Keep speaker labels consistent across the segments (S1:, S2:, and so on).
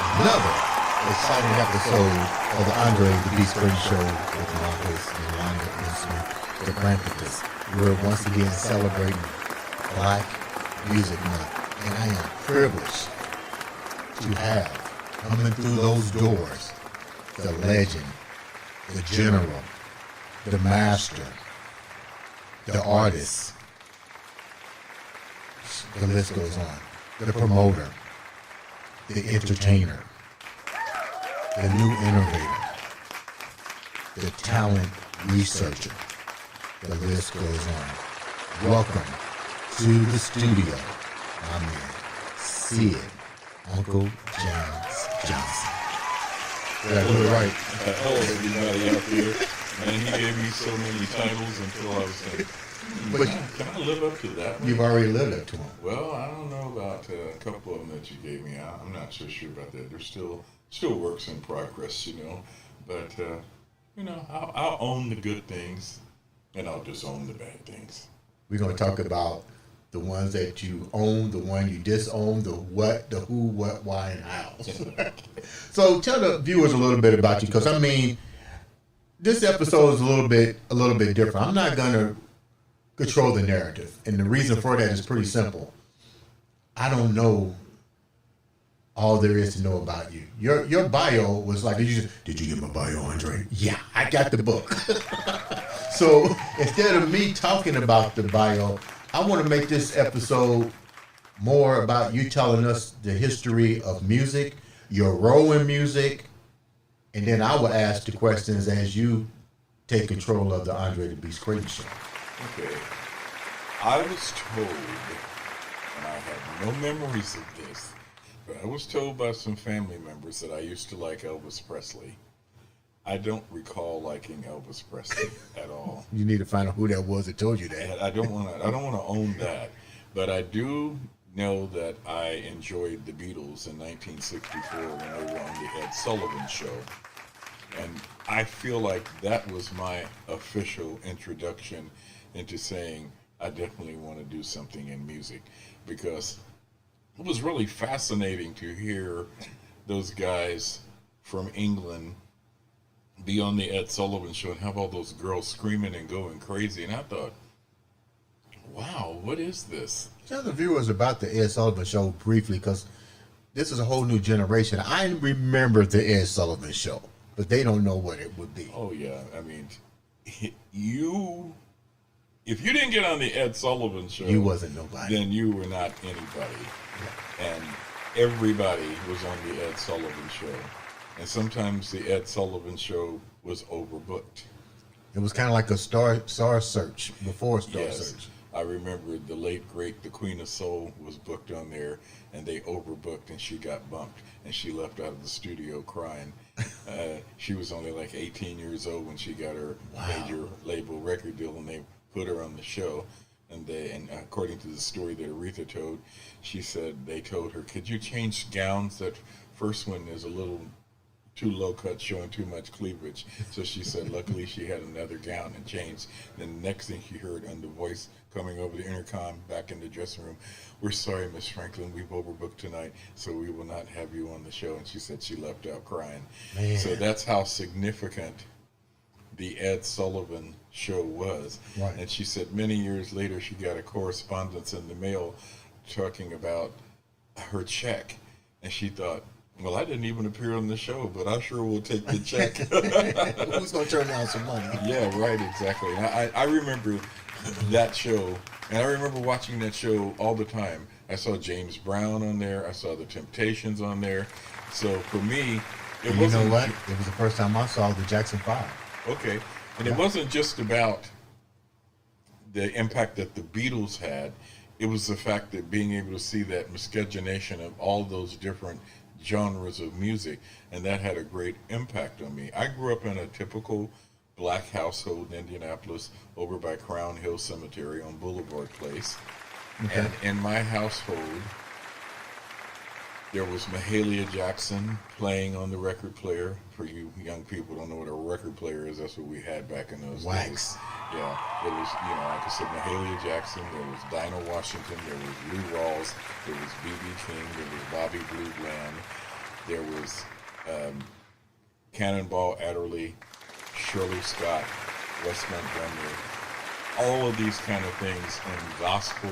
S1: another exciting episode of the Andre The Beast Crayton Show with Marcus and Wanda and Smith, the Philanthropist. We're once again celebrating Black Music Month, and I am privileged to have coming through those doors the legend, the general, the master, the artist. The list goes on. The promoter, the entertainer, the new innovator, the talent researcher. The list goes on. Welcome to the studio, my man, Sid, Uncle Jamz Johnson. Did I do it right?
S2: Hello, everybody out there. Man, he gave me so many titles until I was like,
S1: But
S2: can I live up to that one?
S1: you've already lived up to them.
S2: Well, I don't know about a couple of them that you gave me. I'm not so sure about that. They're still works in progress, you know. But, I'll own the good things, and I'll disown the bad things.
S1: We're going to talk about the ones that you own, the one you disown, the what, the who, what, why, and how. So tell the viewers a little bit about you, because I mean, this episode is a little bit different. I'm not going to control the narrative, and the reason for that is pretty simple. I don't know all there is to know about you. Your bio was like, did you get my bio, Andre? Yeah, I got the book. So instead of me talking about the bio, I want to make this episode more about you telling us the history of music, your role in music, and then I will ask the questions as you take control of the Andre The Beast Crayton Show.
S2: Okay. I was told, and I have no memories of this, but I was told by some family members that I used to like Elvis Presley. I don't recall liking Elvis Presley at all.
S1: You need to find out who that was that told you that.
S2: And I don't want to own that, but I do know that I enjoyed the Beatles in 1964 when they were on the Ed Sullivan Show. And I feel like that was my official introduction into saying I definitely want to do something in music, because it was really fascinating to hear those guys from England be on the Ed Sullivan Show and have all those girls screaming and going crazy. And I thought, wow, what is this?
S1: Tell the viewers about the Ed Sullivan Show briefly, because this is a whole new generation. I remember the Ed Sullivan Show, but they don't know what it would be.
S2: Oh, yeah. I mean, if you didn't get on the Ed Sullivan Show,
S1: You wasn't nobody.
S2: then you were not anybody. And everybody was on the Ed Sullivan Show. And sometimes the Ed Sullivan Show was overbooked.
S1: It was kind of like a star search before Star
S2: Yes.
S1: Search.
S2: I remember the late, great, the Queen of Soul was booked on there, and they overbooked, and she got bumped, and she left out of the studio crying. She was only like 18 years old when she got her major label record deal, and they put her on the show. And according to the story that Aretha told, she said they told her, could you change gowns? That first one is a little too low cut, showing too much cleavage. So she said luckily she had another gown and changed. Then the next thing she heard on the voice coming over the intercom back in the dressing room, we're sorry, Miss Franklin, we've overbooked tonight, so we will not have you on the show. And she said she left out crying.
S1: Man.
S2: So that's how significant the Ed Sullivan Show was.
S1: Right.
S2: And she said many years later she got a correspondence in the mail talking about her check, and she thought, well, I didn't even appear on the show, but I sure will take the check.
S1: Who's going to turn down some money?
S2: Yeah, right, exactly. And I remember that show, and I remember watching that show all the time. I saw James Brown on there. I saw the Temptations on there. So for me, it
S1: You
S2: wasn't...
S1: know what? It was the first time I saw the Jackson 5.
S2: Okay. And it wasn't just about the impact that the Beatles had. It was the fact that being able to see that miscegenation of all those different genres of music, and that had a great impact on me. I grew up in a typical black household in Indianapolis over by Crown Hill Cemetery on Boulevard Place.
S1: Okay.
S2: And in my household, there was Mahalia Jackson playing on the record player. For you young people who don't know what a record player is, that's what we had back in those
S1: Wax.
S2: days. Yeah, there was, like I said, Mahalia Jackson, there was Dinah Washington, there was Lou Rawls, there was B.B. King, there was Bobby Blue Bland. There was Cannonball Adderley, Shirley Scott, Wes Montgomery, all of these kind of things in gospel,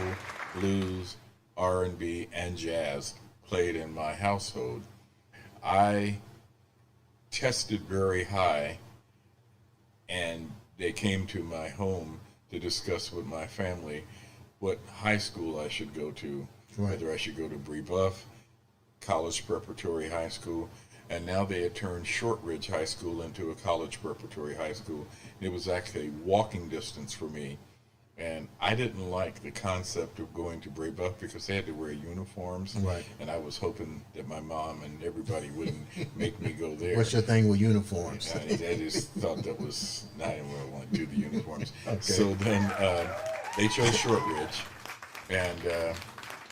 S2: blues, R&B, and jazz played in my household. I tested very high, and they came to my home to discuss with my family what high school I should go to, whether I should go to Brebeuf, College Preparatory High School, and now they had turned Shortridge High School into a college preparatory high school. It was actually walking distance for me, and I didn't like the concept of going to Brebeuf because they had to wear uniforms, and I was hoping that my mom and everybody wouldn't make me go there.
S1: What's your thing with uniforms?
S2: I just thought that was not what I want to do, the uniforms. So then they chose Shortridge, and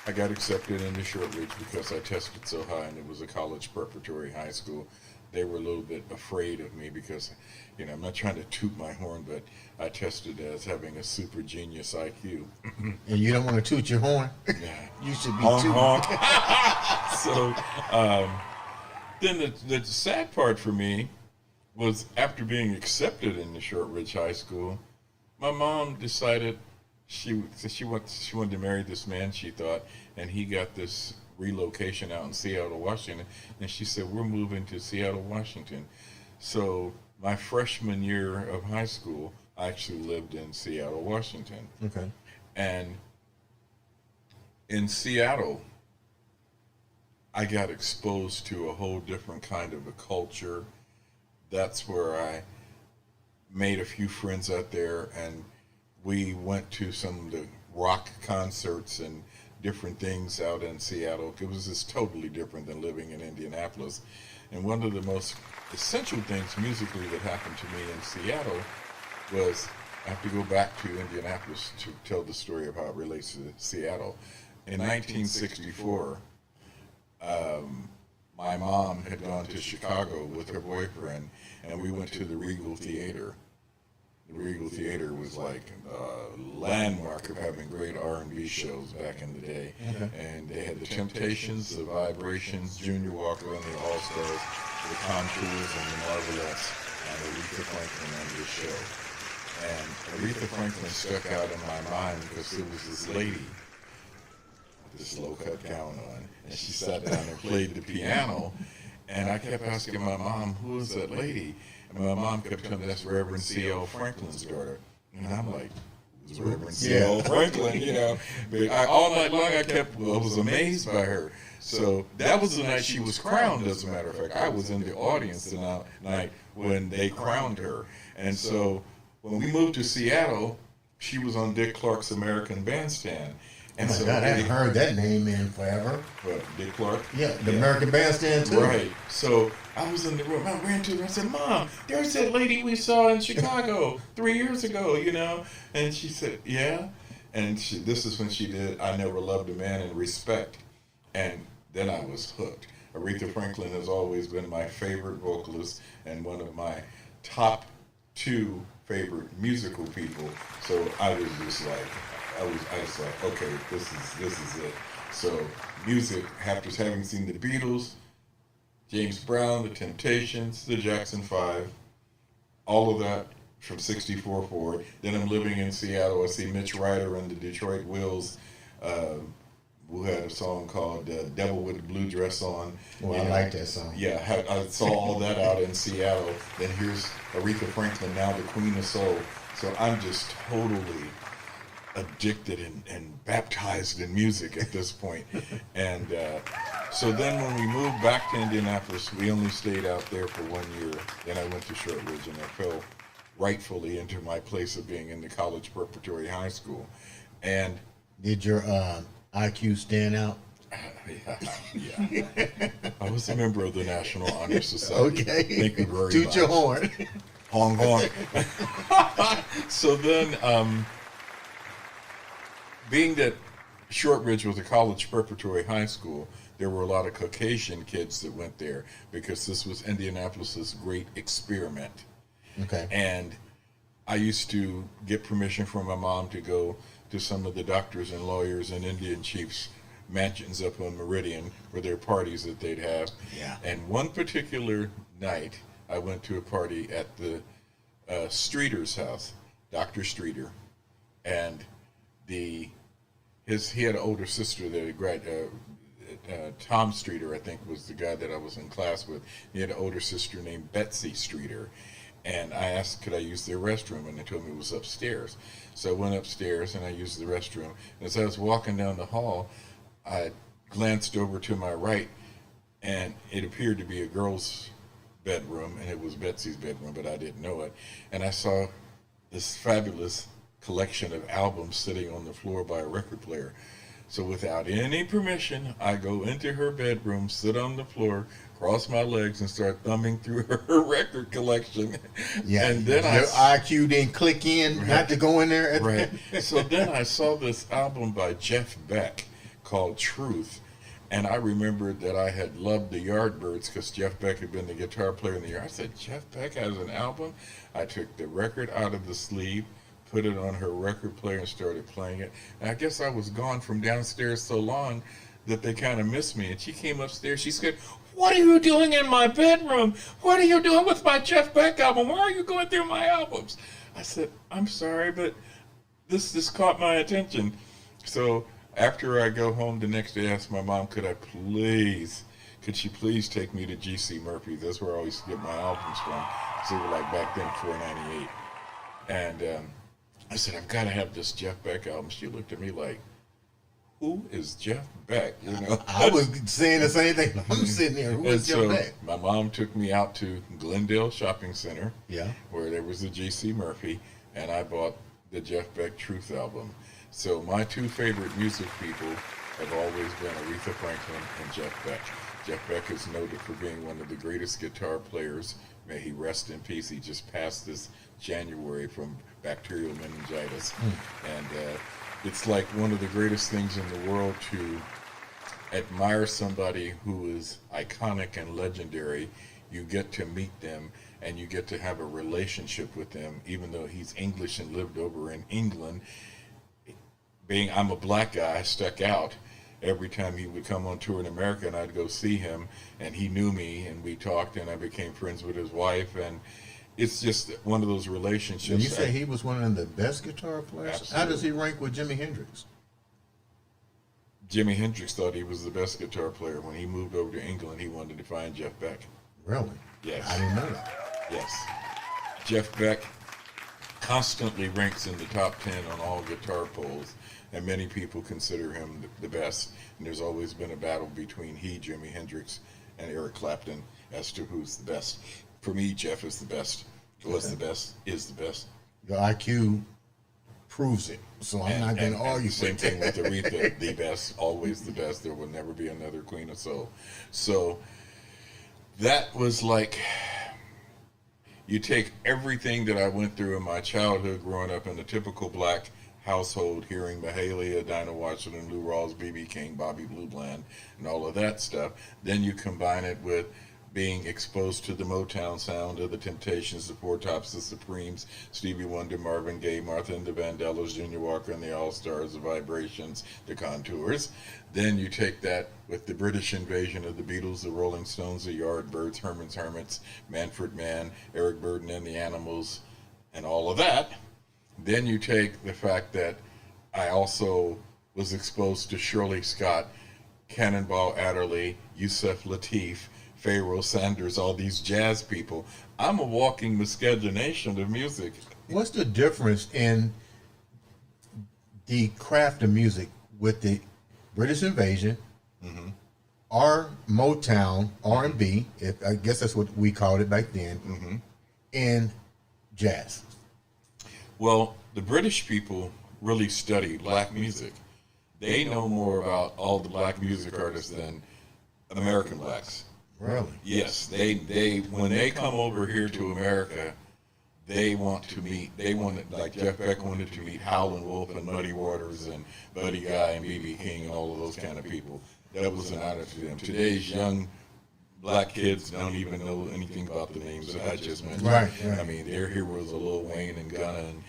S2: I got accepted into Shortridge because I tested so high, and it was a college preparatory high school. They were a little bit afraid of me because, I'm not trying to toot my horn, but I tested as having a super genius IQ.
S1: And you don't want to toot your horn? You should be tooting.
S2: So then the sad part for me was after being accepted into Shortridge High School, my mom decided she wanted to marry this man, she thought, and he got this relocation out in Seattle, Washington, and she said, we're moving to Seattle, Washington. So my freshman year of high school, I actually lived in Seattle, Washington.
S1: Okay.
S2: And in Seattle, I got exposed to a whole different kind of a culture. That's where I made a few friends out there, and we went to some of the rock concerts and different things out in Seattle. It was just totally different than living in Indianapolis. And one of the most essential things musically that happened to me in Seattle was, I have to go back to Indianapolis to tell the story of how it relates to Seattle. In 1964, my mom had gone to Chicago with her boyfriend, and we went to the Regal Theater. The Regal Theater was like a landmark of having great R&B shows back in the day. And they had the Temptations, the Vibrations, Junior Walker and the All-Stars, the Contours and the Marvelettes, and Aretha Franklin on this show. And Aretha Franklin stuck out in my mind because there was this lady with this low-cut gown on, and she sat down and played the piano, and I kept asking my mom, who is that lady? And my mom kept telling me that's Reverend C.L. Franklin's daughter. And I'm like, who's Reverend C.L. Franklin, But all night long I was amazed by her. So that was the night she was crowned, as a matter of fact. I was in the audience the night when they crowned her. And so when we moved to Seattle, she was on Dick Clark's American Bandstand. And
S1: oh my God, I haven't heard that name in forever.
S2: What, Dick Clark?
S1: Yeah, the American Bandstand too.
S2: Right. So I was in the room. I ran to her. I said, Mom, there's that lady we saw in Chicago 3 years ago, And she said, yeah. And this is when she did I Never Loved a Man in Respect. And then I was hooked. Aretha Franklin has always been my favorite vocalist and one of my top 2 favorite musical people. So I was just like, okay, this is it. So music, after having seen the Beatles, James Brown, the Temptations, the Jackson 5, all of that from 64 forward. Then I'm living in Seattle. I see Mitch Ryder and the Detroit Wills, who had a song called Devil with the Blue Dress On.
S1: Well, I like that song.
S2: Yeah, I saw all that out in Seattle. Then here's Aretha Franklin, now the Queen of Soul. So I'm just totally addicted and baptized in music at this point. And so then when we moved back to Indianapolis, we only stayed out there for 1 year. Then I went to Shortridge, and I fell rightfully into my place of being in the college preparatory high school. And
S1: did your IQ stand out?
S2: Yeah. I was a member of the National Honor Society.
S1: Okay.
S2: Thank you very much.
S1: Toot your horn.
S2: Hong Kong. So then, being that Shortridge was a college preparatory high school, there were a lot of Caucasian kids that went there because this was Indianapolis's great experiment.
S1: Okay.
S2: And I used to get permission from my mom to go to some of the doctors and lawyers and Indian chiefs mansions up on Meridian for their parties that they'd have.
S1: Yeah.
S2: And one particular night, I went to a party at the Streeter's house, Dr. Streeter, and he had an older sister that Tom Streeter, I think, was the guy that I was in class with. He had an older sister named Betsy Streeter. And I asked, could I use their restroom? And they told me it was upstairs. So I went upstairs and I used the restroom. And as I was walking down the hall, I glanced over to my right, and it appeared to be a girl's bedroom, and it was Betsy's bedroom, but I didn't know it. And I saw this fabulous collection of albums sitting on the floor by a record player. So without any permission, I go into her bedroom, sit on the floor, cross my legs, and start thumbing through her record collection.
S1: Yeah,
S2: and then
S1: your IQ didn't click in,
S2: right,
S1: not to go in there.
S2: Right. So then I saw this album by Jeff Beck called Truth. And I remembered that I had loved the Yardbirds because Jeff Beck had been the guitar player in the Yard. I said, Jeff Beck has an album? I took the record out of the sleeve, put it on her record player, and started playing it. And I guess I was gone from downstairs so long that they kind of missed me. And she came upstairs. She said, what are you doing in my bedroom? What are you doing with my Jeff Beck album? Why are you going through my albums? I said, I'm sorry, but this just caught my attention. So after I go home the next day, I asked my mom, could she please take me to G.C. Murphy's? That's where I always get my albums from. So they were like back then, $4.98. And I said, I've got to have this Jeff Beck album. She looked at me like, who is Jeff Beck? You know,
S1: I was saying the same thing. I'm sitting there. Who is Jeff Beck?
S2: My mom took me out to Glendale Shopping Center,
S1: yeah,
S2: where there was a G.C. Murphy, and I bought the Jeff Beck Truth album. So my two favorite music people have always been Aretha Franklin and Jeff Beck. Jeff Beck is noted for being one of the greatest guitar players. May he rest in peace. He just passed this January from bacterial meningitis. And it's like one of the greatest things in the world to admire somebody who is iconic and legendary. You get to meet them and you get to have a relationship with them, even though he's English and lived over in England. I'm a black guy, I stuck out every time he would come on tour in America, and I'd go see him, and he knew me, and we talked, and I became friends with his wife, and it's just one of those relationships.
S1: And you say he was one of the best guitar players?
S2: Absolutely.
S1: How does he rank with Jimi Hendrix?
S2: Jimi Hendrix thought he was the best guitar player. When he moved over to England, he wanted to find Jeff Beck.
S1: Really?
S2: Yes.
S1: I didn't know that.
S2: Yes. Jeff Beck constantly ranks in the top 10 on all guitar polls, and many people consider him the best. And there's always been a battle between Jimi Hendrix, and Eric Clapton as to who's the best. For me, Jeff is the best, was the best, is the best.
S1: Your IQ proves it, so I'm not going to argue.
S2: Same thing with Aretha, the best, always the best. There will never be another Queen of Soul. So that was like, you take everything that I went through in my childhood growing up in a typical black household, hearing Mahalia, Dinah Washington, Lou Rawls, B.B. King, Bobby Blue Bland, and all of that stuff. Then you combine it with being exposed to the Motown sound of the Temptations, the Four Tops, the Supremes, Stevie Wonder, Marvin Gaye, Martha and the Vandellas, Junior Walker and the All-Stars, the Vibrations, the Contours. Then you take that with the British invasion of the Beatles, the Rolling Stones, the Yardbirds, Herman's Hermits, Manfred Mann, Eric Burdon and the Animals, and all of that. Then you take the fact that I also was exposed to Shirley Scott, Cannonball Adderley, Yusef Lateef, Pharaoh Sanders, all these jazz people. I'm a walking miscegenation of music.
S1: What's the difference in the craft of music with the British invasion, or Motown, R&B, I guess that's what we called it back then, and jazz?
S2: Well, the British people really study black music. They know more about all the black music artists than American blacks.
S1: Really?
S2: Yes, they when they come over here to America, they want to meet, like Jeff Beck wanted to meet Howlin' Wolf and Muddy Waters and Buddy Guy and B.B. King and all of those kind of people. That was an honor to them. Today's young black kids don't even know anything about the names that I just mentioned.
S1: Right.
S2: I mean, their heroes are Lil Wayne and Gunna and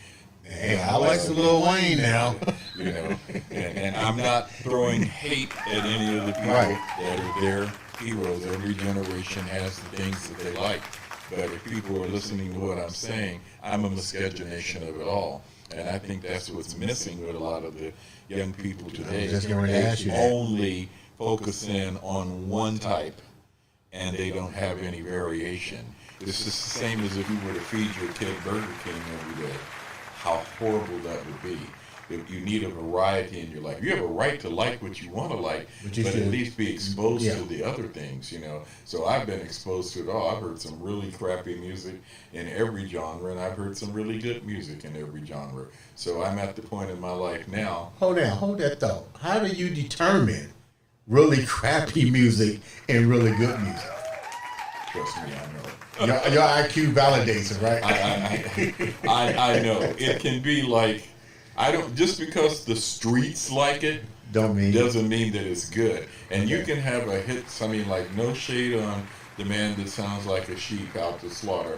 S1: Hey, I like some Lil Wayne now.
S2: You know, and I'm not throwing hate at any of the people
S1: Right.
S2: that are their heroes. Every generation has the things that they like. But if people are listening to what I'm saying, I'm a miscegenation of it all. And I think that's what's missing with a lot of the young people today.
S1: just going to ask you that.
S2: Only focus in on one type, and they don't have any variation. It's just the same as if you were to feed your kid Burger King every day. How horrible that would be. If you need a variety in your life. You have a right to like what you want to like, but at least be exposed to the other things, you know. So I've been exposed to it all. I've heard some really crappy music in every genre, and I've heard some really good music in every genre. So I'm at the point in my life now.
S1: Hold that thought. How do you determine really crappy music and really good music?
S2: Trust me, I know.
S1: Your IQ validates it, right?
S2: I know. It can be like, I don't, just because the streets like it doesn't mean that it's good. And you can have a hit, I mean, like, no shade on the man that sounds like a sheep out to slaughter.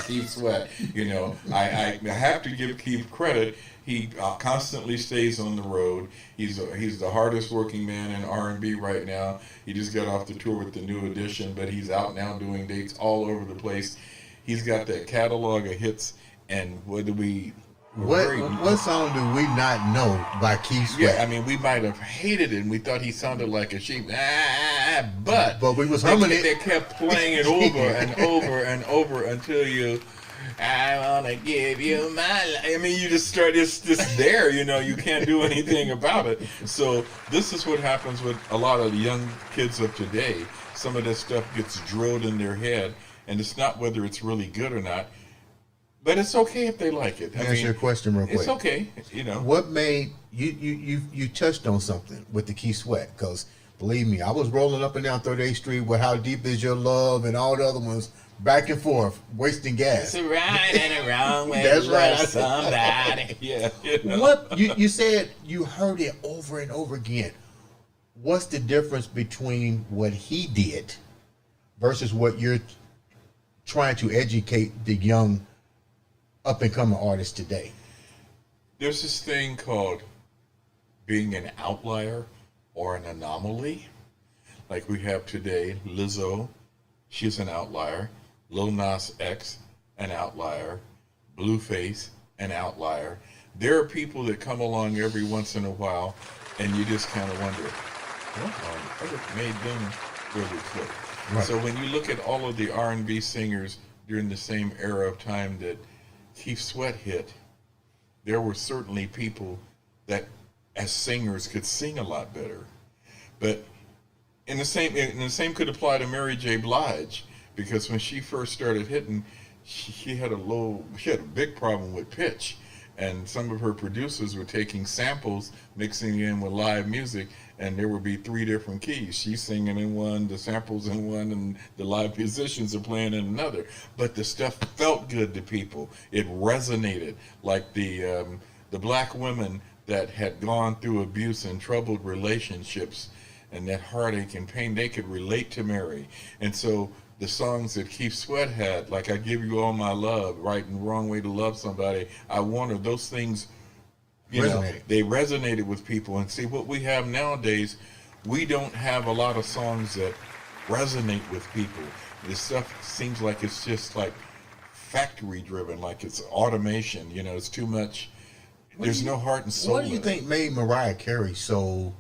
S2: Keith Sweat. You know, I have to give Keith credit. He constantly stays on the road. He's the hardest working man in R&B right now. He just got off the tour with the New Edition, but he's out now doing dates all over the place. He's got that catalog of hits, and what
S1: song do we not know by Keith Sweat?
S2: Yeah, I mean, we might have hated it, and we thought he sounded like a sheep. But
S1: we was humming it.
S2: They kept playing it over and over and over until I want to give you my life. I mean, you just start, it's just there, you know, you can't do anything about it. So this is what happens with a lot of the young kids of today. Some of this stuff gets drilled in their head, and it's not whether it's really good or not, but it's okay if they like it.
S1: Answer your question real quick.
S2: It's okay, you know.
S1: What made, you touched on something with the Keith Sweat, because believe me, I was rolling up and down 38th Street with How Deep Is Your Love and all the other ones, back and forth, wasting gas.
S2: It's a right and a wrong way
S1: That's
S2: to
S1: right.
S2: love somebody. Yeah. You know?
S1: What you said you heard it over and over again. What's the difference between what he did versus what you're trying to educate the young up and coming artists today?
S2: There's this thing called being an outlier or an anomaly. Like we have today, Lizzo, she's an outlier. Lil Nas X, an outlier. Blueface, an outlier. There are people that come along every once in a while, and you just kind of wonder, what made them really click? Right. So when you look at all of the R&B singers during the same era of time that Keith Sweat hit, there were certainly people that, as singers, could sing a lot better. But and the same could apply to Mary J. Blige, because when she first started hitting, she had a big problem with pitch, and some of her producers were taking samples, mixing in with live music, and there would be 3 different keys. She's singing in one, the samples in one, and the live musicians are playing in another. But the stuff felt good to people. It resonated, like the black women that had gone through abuse and troubled relationships, and that heartache and pain, they could relate to Mary. And so the songs that Keith Sweat had, like I Give You All My Love, Right and Wrong Way to Love Somebody, I Wonder, those things, you know, they resonated with people. And see, what we have nowadays, we don't have a lot of songs that resonate with people. This stuff seems like it's just like factory driven, like it's automation, you know, it's too much. There's no heart and soul.
S1: What do you think made Mariah Carey so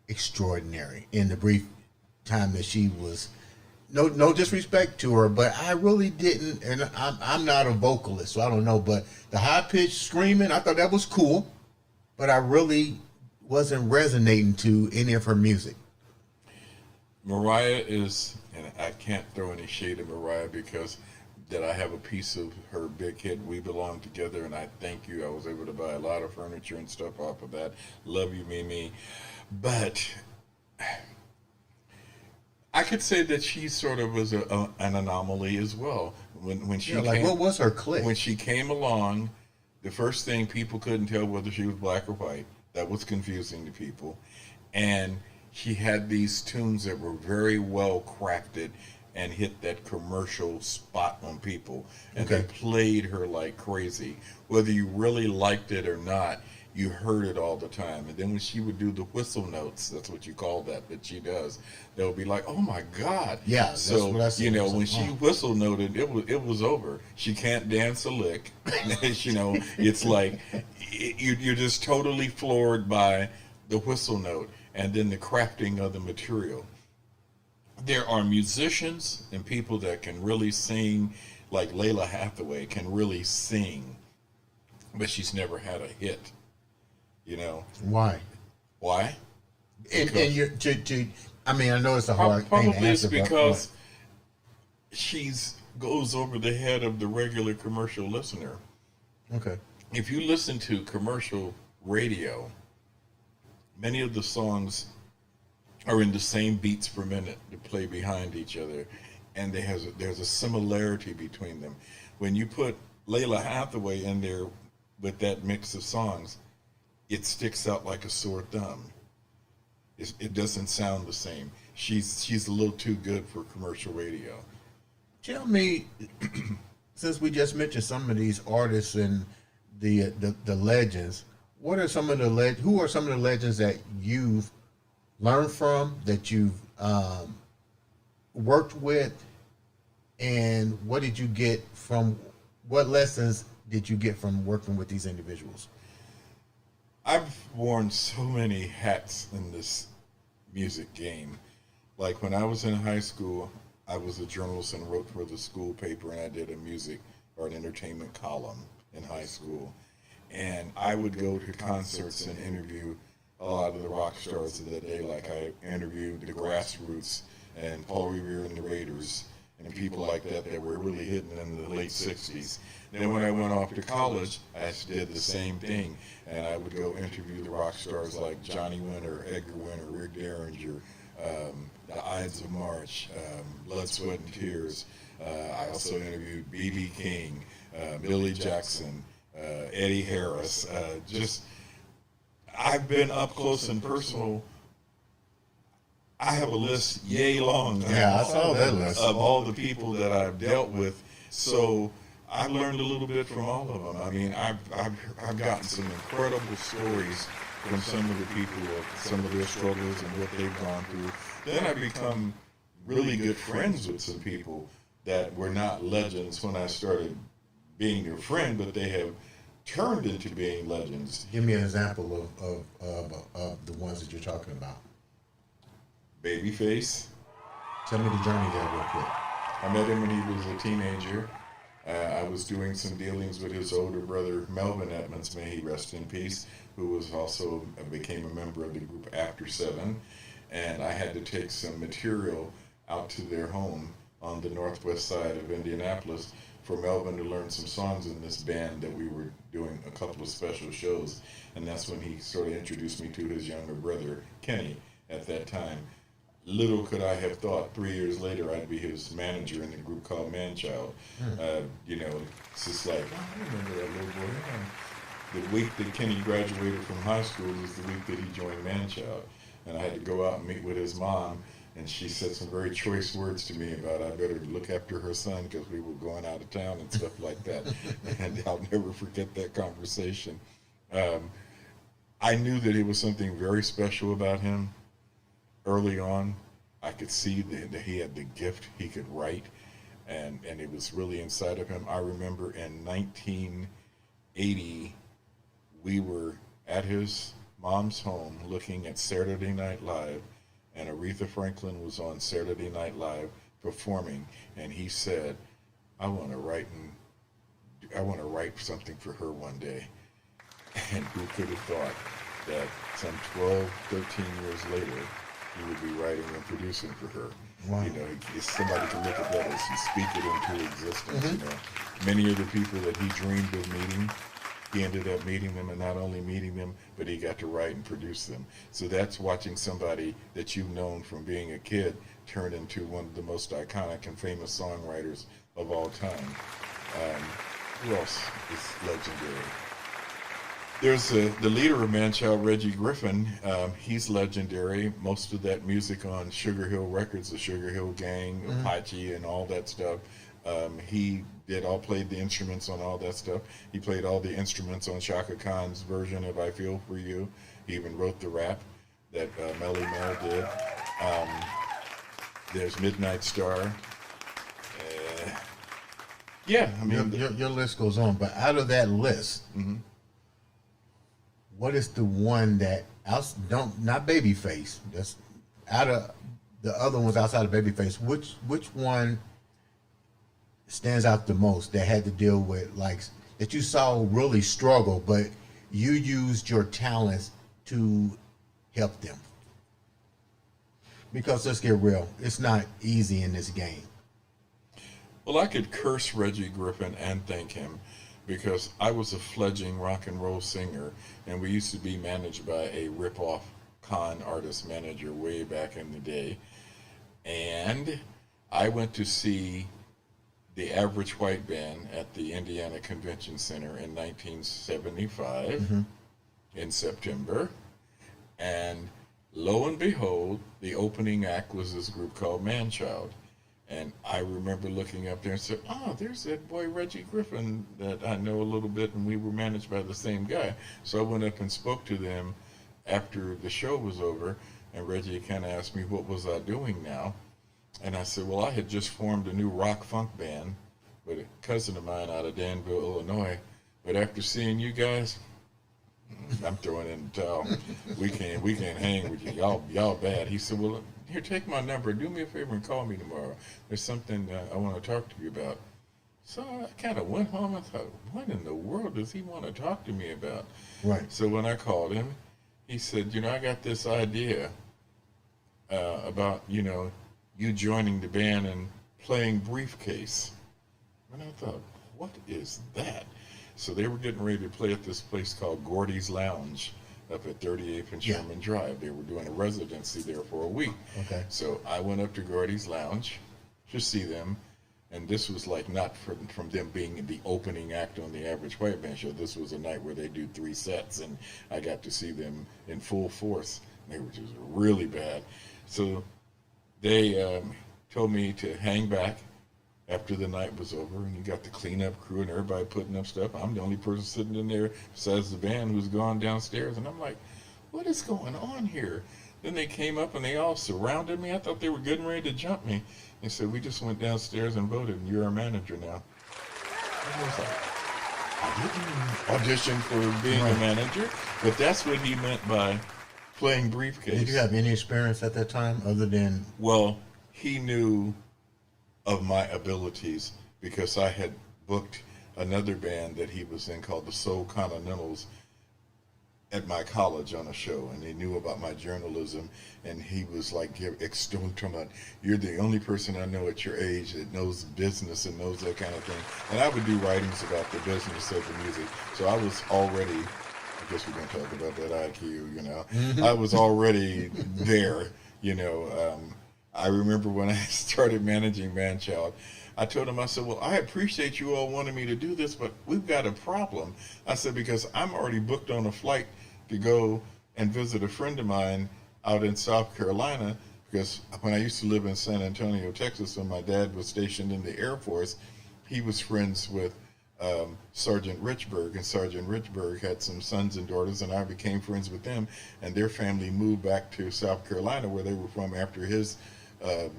S1: extraordinary in the brief time that she was? No disrespect to her, but I really didn't, and I'm not a vocalist, so I don't know, but the high-pitched screaming, I thought that was cool, but I really wasn't resonating to any of her music.
S2: Mariah is, and I can't throw any shade at Mariah because that I have a piece of her big hit, We Belong Together, and I thank you. I was able to buy a lot of furniture and stuff off of that. Love you, Mimi. But I could say that she sort of was an anomaly as well. When she came,
S1: what was her clique?
S2: When she came along, the first thing, people couldn't tell whether she was black or white. That was confusing to people. And she had these tunes that were very well crafted, and hit that commercial spot on people. And
S1: Okay.
S2: they played her like crazy. Whether you really liked it or not, you heard it all the time. And then when she would do the whistle notes, that's what you call that she does, they'll be like, oh my God.
S1: Yeah, that's
S2: So,
S1: what I said.
S2: you know,
S1: I was
S2: when
S1: like,
S2: she
S1: oh.
S2: whistle noted, it was over. She can't dance a lick. You know, it's like you're just totally floored by the whistle note and then the crafting of the material. There are musicians and people that can really sing, like Layla Hathaway can really sing, but she's never had a hit. You know
S1: Why?
S2: why?
S1: And you're I mean, I know it's a hard thing to
S2: Probably it's
S1: answer,
S2: because she's goes over the head of the regular commercial listener.
S1: okay.
S2: If you listen to commercial radio, many of the songs are in the same beats per minute to play behind each other, and there's a similarity between them. When you put Layla Hathaway in there with that mix of songs, it sticks out like a sore thumb. It doesn't sound the same. She's a little too good for commercial radio.
S1: Tell me, since we just mentioned some of these artists and the legends, what are some of the who are some of the legends that you've learned from, that you've worked with, and what did you get from? What lessons did you get from working with these individuals?
S2: I've worn so many hats in this music game. Like when I was in high school, I was a journalist and wrote for the school paper, and I did a music or an entertainment column in high school. And I would go to concerts and interview a lot of the rock stars of the day. Like I interviewed the Grassroots and Paul Revere and the Raiders and people like that that were really hitting in the late 60s. Then when I went off to college, I did the same thing. And I would go interview the rock stars like Johnny Winter, Edgar Winter, Rick Derringer, the Ides of March, Blood, Sweat, and Tears. I also interviewed B.B. King, Billy Jackson, Eddie Harris. I've been up close and personal. I have a list yay long.
S1: Yeah, I saw that list
S2: of all the people that I've dealt with. So I learned a little bit from all of them. I mean, I've gotten some incredible stories from some of the people, of some of their struggles and what they've gone through. Then I become really good friends with some people that were not legends when I started being their friend, but they have turned into being legends.
S1: Give me an example of the ones that you're talking about.
S2: Babyface.
S1: Tell me the journey there real quick.
S2: I met him when he was a teenager. I was doing some dealings with his older brother, Melvin Edmonds, may he rest in peace, who was also became a member of the group After Seven. And I had to take some material out to their home on the northwest side of Indianapolis for Melvin to learn some songs in this band that we were doing a couple of special shows. And that's when he sort of introduced me to his younger brother, Kenny, at that time. Little could I have thought 3 years later I'd be his manager in the group called Manchild. You know, it's just like, I remember that little boy. Yeah. The week that Kenny graduated from high school was the week that he joined Manchild. And I had to go out and meet with his mom, and she said some very choice words to me about I better look after her son because we were going out of town and stuff like that. And I'll never forget that conversation. I knew that it was something very special about him. Early on, I could see that he had the gift, he could write, and it was really inside of him. I remember in 1980, we were at his mom's home looking at Saturday Night Live, and Aretha Franklin was on Saturday Night Live performing, and he said, I want to write something for her one day. And who could have thought that some 12, 13 years later, he would be writing and producing for her.
S1: Wow.
S2: You know, somebody can look at that as he speak it into existence. You know, many of the people that he dreamed of meeting, he ended up meeting them, and not only meeting them, but he got to write and produce them. So that's watching somebody that you've known from being a kid turn into one of the most iconic and famous songwriters of all time. Who else is legendary? There's the leader of Manchild, Reggie Griffin. He's legendary. Most of that music on Sugar Hill Records, the Sugar Hill Gang, Apache, and all that stuff. He played the instruments on all that stuff. He played all the instruments on Shaka Khan's version of "I Feel for You." He even wrote the rap that Melly Mel did. There's Midnight Star. Yeah, I mean,
S1: your list goes on, but out of that list, what is the one that not Babyface? That's out of the other ones outside of Babyface. Which one stands out the most that had to deal with, like, that you saw really struggle, but you used your talents to help them? Because let's get real, it's not easy in this game.
S2: Well, I could curse Reggie Griffin and thank him, because I was a fledgling rock and roll singer, and we used to be managed by a rip-off con artist manager way back in the day. And I went to see the Average White Band at the Indiana Convention Center in 1975 in September. And lo and behold, the opening act was this group called Manchild. And I remember looking up there and said, oh, there's that boy Reggie Griffin that I know a little bit, and we were managed by the same guy. So I went up and spoke to them after the show was over, and Reggie kind of asked me what was I doing now. And I said, well, I had just formed a new rock funk band with a cousin of mine out of Danville, Illinois. But after seeing you guys, I'm throwing in the towel. We can't hang with you. Y'all bad. He said, well, here, take my number. Do me a favor and call me tomorrow. There's something I want to talk to you about. So I kind of went home and thought, what in the world does he want to talk to me about?
S1: Right.
S2: So when I called him, he said, I got this idea about, you joining the band and playing Briefcase. And I thought, what is that? So they were getting ready to play at this place called Gordy's Lounge up at 38th and Sherman Drive. They were doing a residency there for a week.
S1: Okay.
S2: So I went up to Gordy's Lounge to see them, and this was like not from them being the opening act on the Average White Band show. This was a night where they do 3 sets, and I got to see them in full force. They were just really bad. So they told me to hang back after the night was over, and you got the cleanup crew and everybody putting up stuff. I'm the only person sitting in there besides the band who's gone downstairs, and I'm like, what is going on here? Then they came up and they all surrounded me. I thought they were getting ready to jump me. They said, we just went downstairs and voted, and you're our manager now. I was like, I didn't audition for being a manager, but that's what he meant by playing Briefcase.
S1: Did you have any experience at that time other than...
S2: Well, he knew of my abilities because I had booked another band that he was in called the Soul Continentals at my college on a show, and he knew about my journalism, and he was like extolling about, you're the only person I know at your age that knows business and knows that kind of thing. And I would do writings about the business of the music, so I was already, I guess we're going to talk about that IQ, I was already there, I remember when I started managing Manchild, I told him, I said, well, I appreciate you all wanting me to do this, but we've got a problem. I said, because I'm already booked on a flight to go and visit a friend of mine out in South Carolina, because when I used to live in San Antonio, Texas, when my dad was stationed in the Air Force, he was friends with Sergeant Richburg, and Sergeant Richburg had some sons and daughters, and I became friends with them, and their family moved back to South Carolina, where they were from, after his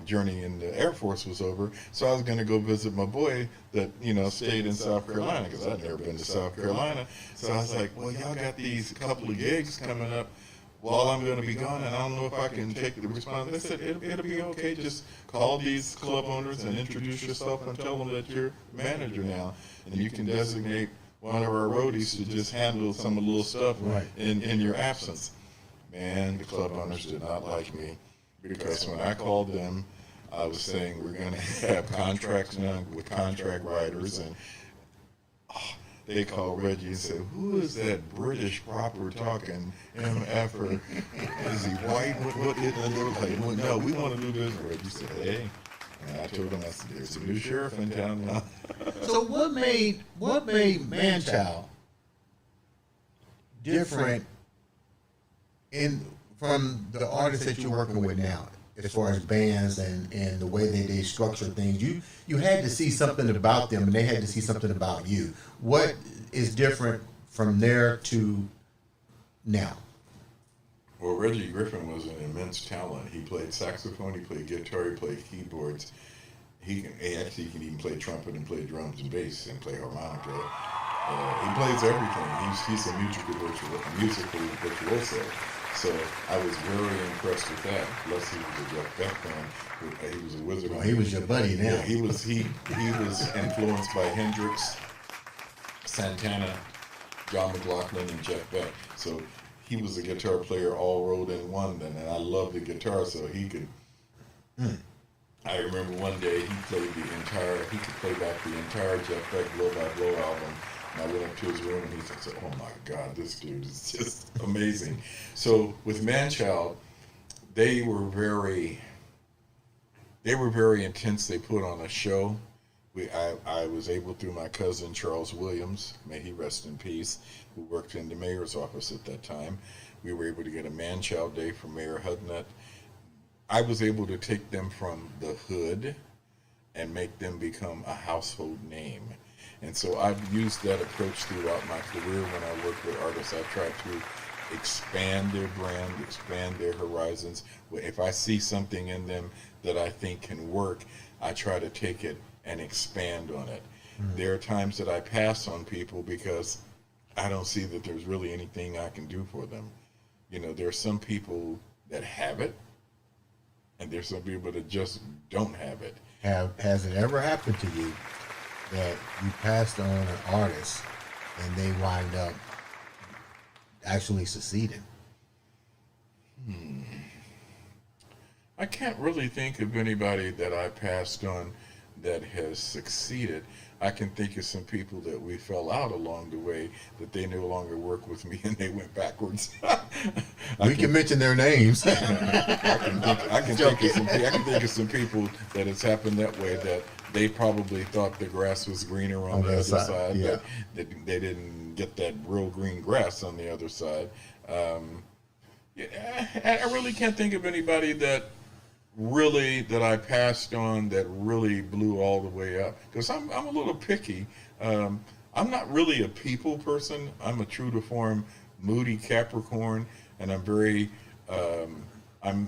S2: journey in the Air Force was over. So I was going to go visit my boy that, stayed in South Carolina, because I'd never been to South Carolina. So I was like, well, y'all got these couple of gigs coming up while I'm going to be gone, and I don't know if I can take the response. They said, it'll be okay. Just call these club owners and introduce yourself and tell them that you're manager now, and you can designate one of our roadies to just handle some of the little stuff in your absence. Man, the club owners did not like me. Because when I called them, I was saying we're going to have contracts now with contract writers, and they called Reggie and said, who is that British proper talking MFer? Is he white? What is it? And they were like, well, no, we want to do this. Reggie said, hey. And I told him, I said, there's a new sheriff in town now.
S1: So what made Manchild different in from the artists that you're working with now, as far as bands and the way they structure things? You had to see something about them, and they had to see something about you. What is different from there to now?
S2: Well, Reggie Griffin was an immense talent. He played saxophone, he played guitar, he played keyboards. He actually can even play trumpet and play drums and bass and play harmonica. He plays everything. He's a musical virtuoso. So I was very impressed with that. Plus, he was a Jeff Beck fan. He was a wizard.
S1: Well, he was your buddy now.
S2: Yeah, he was influenced by Hendrix, Santana, John McLaughlin, and Jeff Beck. So he was a guitar player all rolled in one, and I loved the guitar, so he could. I remember one day he could play back the entire Jeff Beck Blow by Blow album. And I went up to his room and he said, "Oh my God, this dude is just amazing." So with Manchild, they were very intense. They put on a show. I was able, through my cousin Charles Williams, may he rest in peace, who worked in the mayor's office at that time. We were able to get a Manchild Day from Mayor Hudnut. I was able to take them from the hood and make them become a household name. And so I've used that approach throughout my career when I work with artists. I try to expand their brand, expand their horizons. If I see something in them that I think can work, I try to take it and expand on it. There are times that I pass on people because I don't see that there's really anything I can do for them. There are some people that have it, and there's some people that just don't have it.
S1: Has it ever happened to you that you passed on an artist and they wind up actually succeeding?
S2: I can't really think of anybody that I passed on that has succeeded. I can think of some people that we fell out along the way, that they no longer work with me and they went backwards.
S1: We can mention their names.
S2: I can think of some people that it's happened that way, that they probably thought the grass was greener on the other side,
S1: yeah.
S2: but they didn't get that real green grass on the other side. I really can't think of anybody that I passed on that really blew all the way up, because I'm a little picky. I'm not really a people person. I'm a true to form moody Capricorn, and I'm very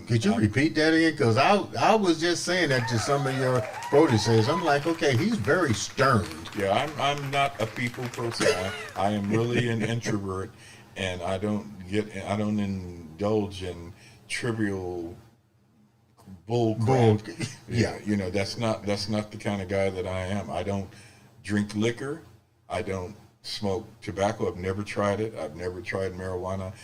S1: Could you repeat that again? Because I was just saying that to some of your proteges. I'm like, okay, he's very stern.
S2: Yeah, I'm not a people person. I am really an introvert, and I don't indulge in trivial bull crap.
S1: Yeah.
S2: That's not the kind of guy that I am. I don't drink liquor. I don't smoke tobacco. I've never tried it. I've never tried marijuana.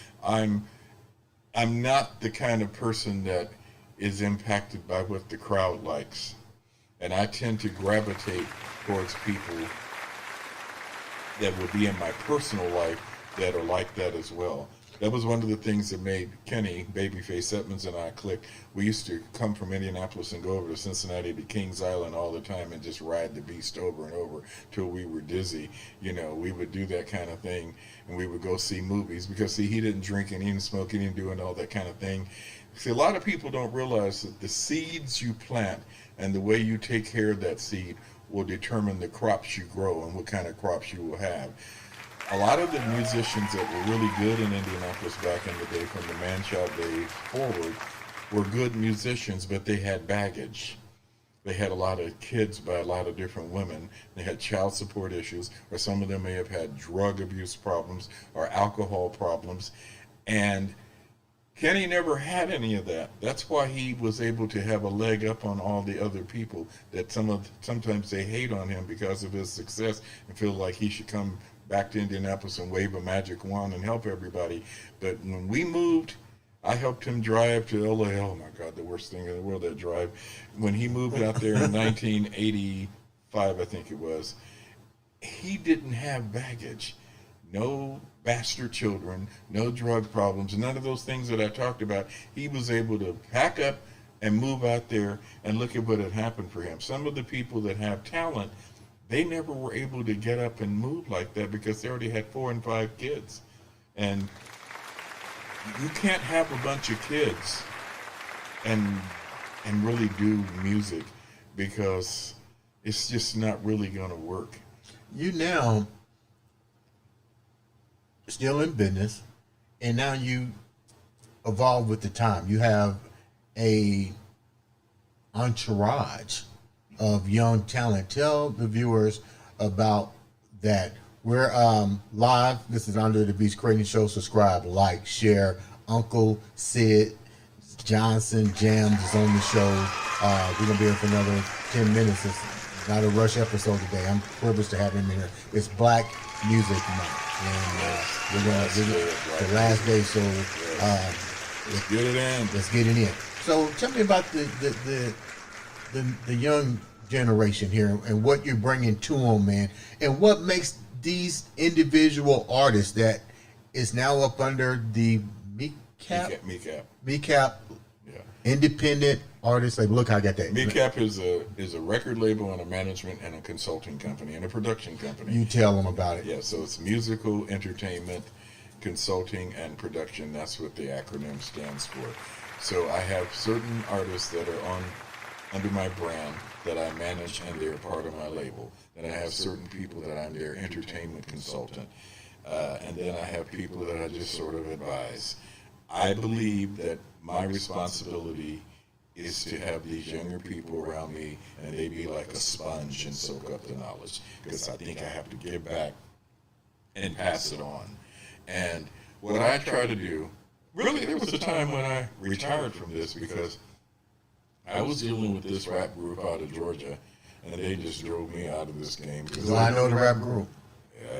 S2: I'm not the kind of person that is impacted by what the crowd likes. And I tend to gravitate towards people that would be in my personal life that are like that as well. That was one of the things that made Kenny, Babyface Edmonds, and I click. We used to come from Indianapolis and go over to Cincinnati to Kings Island all the time and just ride the beast over and over till we were dizzy. We would do that kind of thing, and we would go see movies because, he didn't drink and he didn't smoke, he didn't do all that kind of thing. See, a lot of people don't realize that the seeds you plant and the way you take care of that seed will determine the crops you grow and what kind of crops you will have. A lot of the musicians that were really good in Indianapolis back in the day, from the Manchild days forward, were good musicians, but they had baggage. They had a lot of kids by a lot of different women. They had child support issues, or some of them may have had drug abuse problems or alcohol problems. And Kenny never had any of that. That's why he was able to have a leg up on all the other people that sometimes they hate on him because of his success and feel like he should come back to Indianapolis and wave a magic wand and help everybody. But when we moved, I helped him drive to LA. Oh my God, the worst thing in the world, that drive. When he moved out there in 1985, I think it was, he didn't have baggage. No bastard children, no drug problems, none of those things that I talked about. He was able to pack up and move out there, and look at what had happened for him. Some of the people that have talent, they never were able to get up and move like that because they already had 4 and 5 kids. And you can't have a bunch of kids and really do music because it's just not really going to work.
S1: You now still in business, and now you evolve with the time. You have a entourage of young talent. Tell the viewers about that. We're live. This is Andre The Beast Crayton Show. Subscribe, like, share. Uncle Sid Johnson, Jamz is on the show. We're going to be here for another 10 minutes. It's not a rush episode today. I'm privileged to have him here. It's Black Music Month. And we're going to the last day, so
S2: let's get it in.
S1: Let's get it in. So tell me about the young generation here and what you're bringing to them, man, and what makes these individual artists that is now up under the MECAP, independent artists. Like, look, I got that.
S2: MECAP is a record label and a management and a consulting company and a production company.
S1: You tell them about it.
S2: Yeah, so it's musical, entertainment, consulting, and production. That's what the acronym stands for. So I have certain artists that are under my brand that I manage, and they're part of my label. Then I have certain people that I'm their entertainment consultant. And then I have people that I just sort of advise. I believe that my responsibility is to have these younger people around me, and they be like a sponge and soak up the knowledge, because I think I have to give back and pass it on. And what I try to do, really, there was a time when I retired from this because I was dealing with this rap group out of Georgia, and they just drove me out of this game.
S1: Do I know the rap group?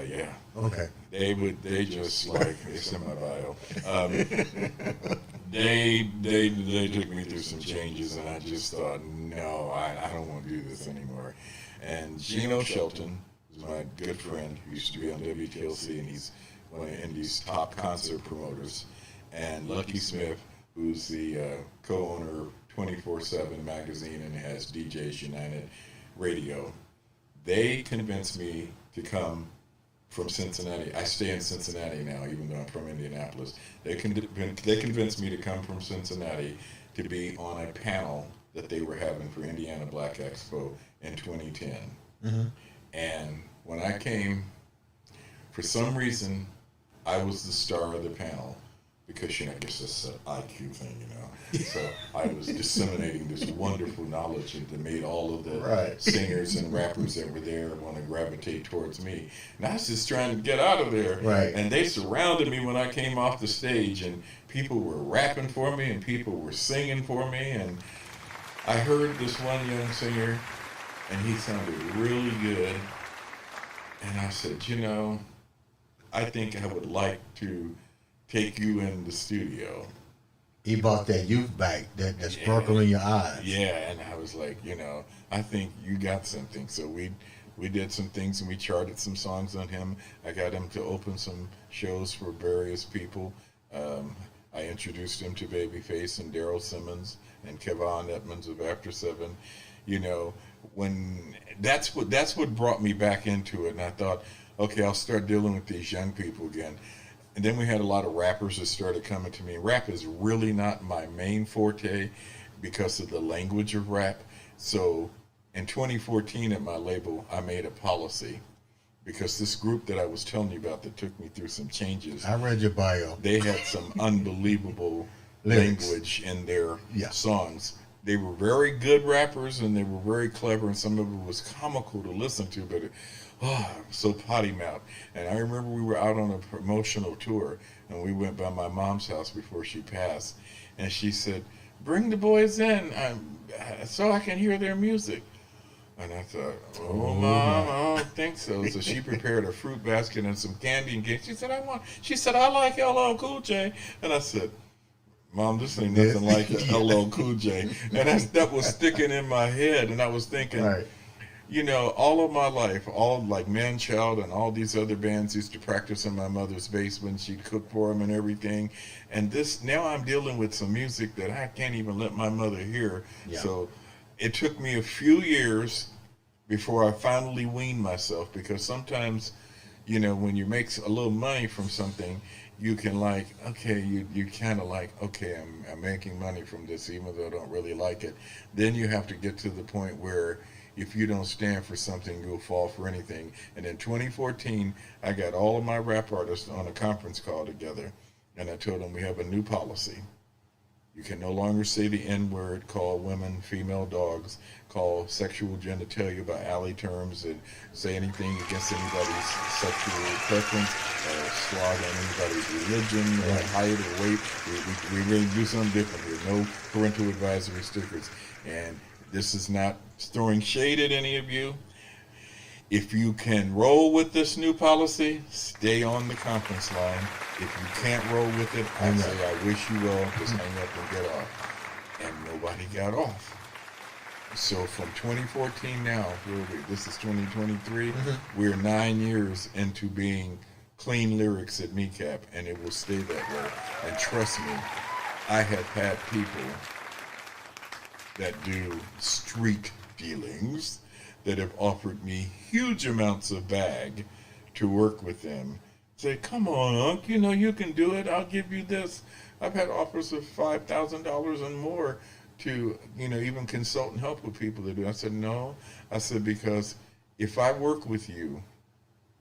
S2: Yeah.
S1: Okay.
S2: They just like, it's in my bio. They took me through some changes, and I just thought, no, I don't want to do this anymore. And Gino Shelton is my good friend who used to be on WTLC, and he's one of Indy's top concert promoters. And Lucky Smith, who's the co-owner of 24/7 magazine and has DJs United Radio. They convinced me to come from Cincinnati. I stay in Cincinnati now, even though I'm from Indianapolis. They convinced me to come from Cincinnati to be on a panel that they were having for Indiana Black Expo in 2010. Mm-hmm. And when I came, for some reason, I was the star of the panel. Because, I guess it's an IQ thing, So I was disseminating this wonderful knowledge that made all of the singers and rappers that were there want to gravitate towards me. And I was just trying to get out of there.
S1: Right.
S2: And they surrounded me when I came off the stage, and people were rapping for me, and people were singing for me. And I heard this one young singer, and he sounded really good. And I said, I think I would like to take you in the studio.
S1: He brought that youth back, that sparkle in your eyes.
S2: Yeah, and I was like, I think you got something. So we did some things, and we charted some songs on him. I got him to open some shows for various people. I introduced him to Babyface and Daryl Simmons and Kevon Edmonds of After 7. When that's what brought me back into it, and I thought, okay, I'll start dealing with these young people again. And then we had a lot of rappers that started coming to me. Rap is really not my main forte because of the language of rap. So in 2014 at my label, I made a policy because this group that I was telling you about that took me through some changes.
S1: I read your bio.
S2: They had some unbelievable language in their songs. They were very good rappers, and they were very clever, and some of it was comical to listen to, but so potty mouth. And I remember we were out on a promotional tour, and we went by my mom's house before she passed, and she said, "Bring the boys in so I can hear their music." And I thought, oh, Mom, I don't think so. So she prepared a fruit basket and some candy and cake. She said, I like LL Cool J. And I said, Mom, this ain't nothing like LL Cool J. And that was sticking in my head, and I was thinking, all of my life, all like Man Child and all these other bands used to practice in my mother's basement. She'd cook for them and everything. And now I'm dealing with some music that I can't even let my mother hear. Yeah. So it took me a few years before I finally weaned myself, because sometimes, when you make a little money from something, you can like, okay, you kind of like, okay, I'm making money from this, even though I don't really like it. Then you have to get to the point where if you don't stand for something, you'll fall for anything. And in 2014, I got all of my rap artists on a conference call together, and I told them we have a new policy. You can no longer say the N-word, call women female dogs, call sexual genitalia by alley terms, and say anything against anybody's sexual preference, slog on anybody's religion, or height or weight. We really do something different here. No parental advisory stickers. And this is not throwing shade at any of you. If you can roll with this new policy, stay on the conference line. If you can't roll with it, I say I wish you well, just hang up and get off. And nobody got off. So from 2014 now, this is 2023, we're 9 years into being clean lyrics at Kneecap, and it will stay that way. And trust me, I have had people that do street dealings that have offered me huge amounts of bag to work with them. Say, come on, Unc, you know you can do it. I'll give you this. I've had offers of $5,000 and more to, even consult and help with people that do. I said, no. I said, because if I work with you,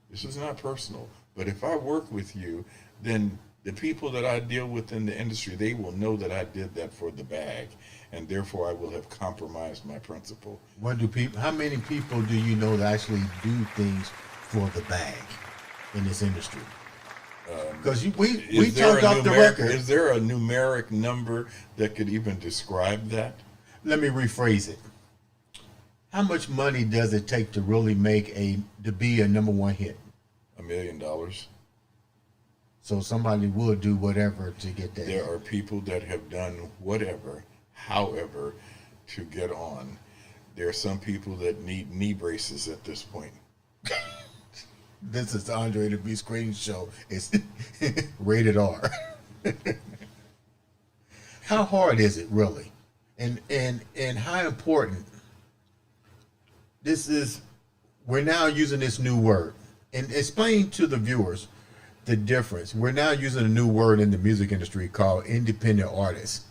S2: this is not personal, but if I work with you, then the people that I deal with in the industry, they will know that I did that for the bag, and therefore I will have compromised my principle.
S1: How many people do you know that actually do things for the bag in this industry? Because we talked off the record.
S2: Is there a numeric number that could even describe that?
S1: Let me rephrase it. How much money does it take to really to be a number one hit?
S2: $1 million.
S1: So somebody would do whatever to get that.
S2: There are people that have done whatever, however, to get on. There are some people that need knee braces at this point.
S1: This is the Andre The Beast Crayton show. It's rated R. How hard is it really? And how important this is? We're now using this new word. And explain to the viewers the difference. We're now using a new word in the music industry called independent artists.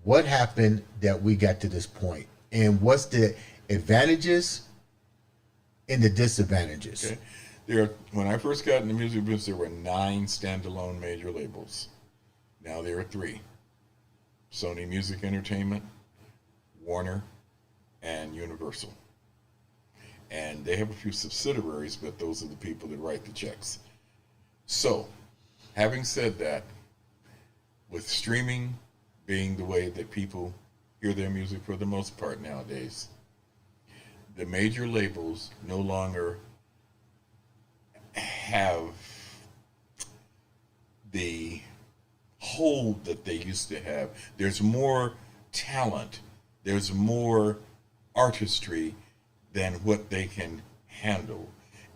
S1: What happened that we got to this point? And what's the advantages and the disadvantages?
S2: Okay. When I first got in the music business, there were 9 standalone major labels. Now there are 3. Sony Music Entertainment, Warner, and Universal. And they have a few subsidiaries, but those are the people that write the checks. So, having said that, with streaming being the way that people hear their music for the most part nowadays, the major labels no longer have the hold that they used to have. There's more talent, there's more artistry than what they can handle.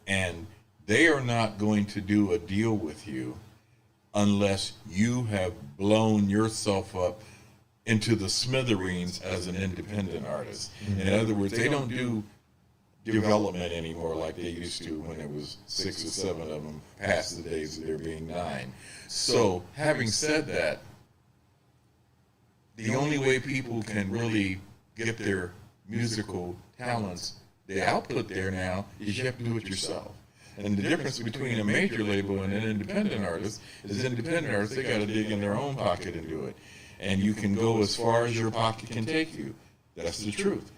S2: And they are not going to do a deal with you unless you have blown yourself up into the smithereens as an independent artist. In other words, they don't do development anymore like they used to when it was 6 or 7 of them, past the days of there being 9. So, having said that, the only way people can really get their musical talents, the output there now, is you have to do it yourself. And the difference between a major label and an independent artist is independent artists, they got to dig in their own pocket and do it. And you can go as far as your pocket can take you. That's the truth.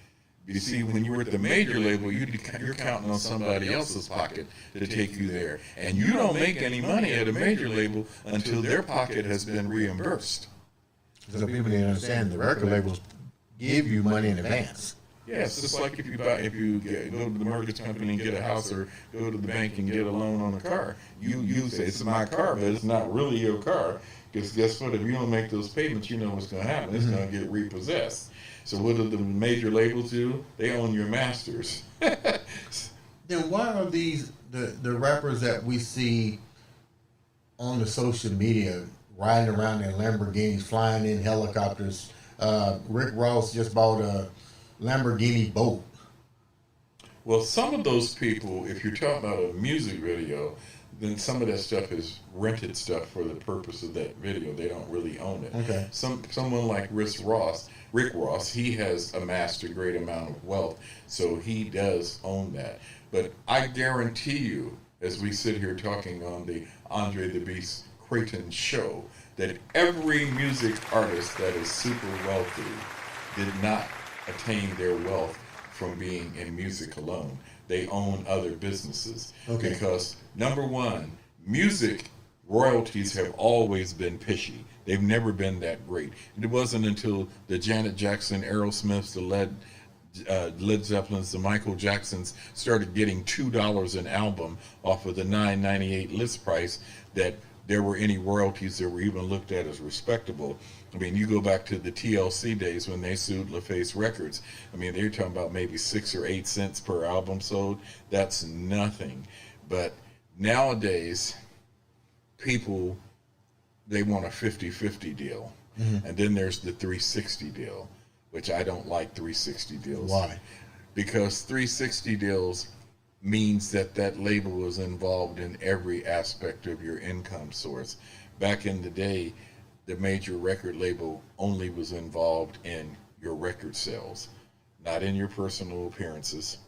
S2: You see, when you were at the major label, you're counting on somebody else's pocket to take you there. And you don't make any money at a major label until their pocket has been reimbursed.
S1: So people didn't understand the record labels give you money in advance.
S2: Yeah, it's just like if you go to the mortgage company and get a house, or go to the bank and get a loan on a car. You say it's my car, but it's not really your car, because guess what? If you don't make those payments, you know what's going to happen. It's going to get repossessed. So what do the major labels do? They own your masters.
S1: Then why are these the rappers that we see on the social media riding around in Lamborghinis, flying in helicopters? Rick Ross just bought a Lamborghini boat.
S2: Well, some of those people, if you're talking about a music video, then some of that stuff is rented stuff for the purpose of that video. They don't really own it.
S1: Okay.
S2: Someone like Rick Ross, he has amassed a great amount of wealth, so he does own that. But I guarantee you, as we sit here talking on the Andre the Beast Crayton show, that every music artist that is super wealthy did not attain their wealth from being in music alone. They own other businesses.
S1: Okay.
S2: Because number one, music royalties have always been pishy. They've never been that great. It wasn't until the Janet Jackson, Aerosmiths, the Led Zeppelins, the Michael Jacksons started getting $2 an album off of the $9.98 list price that there were any royalties that were even looked at as respectable. I mean, you go back to the TLC days when they sued LaFace Records. I mean, they're talking about maybe 6 or 8 cents per album sold. That's nothing. But nowadays, people, they want a 50-50 deal. Mm-hmm. And then there's the 360 deal, which I don't like 360 deals.
S1: Why?
S2: Because 360 deals means that label is involved in every aspect of your income source. Back in the day, the major record label only was involved in your record sales, not in your personal appearances,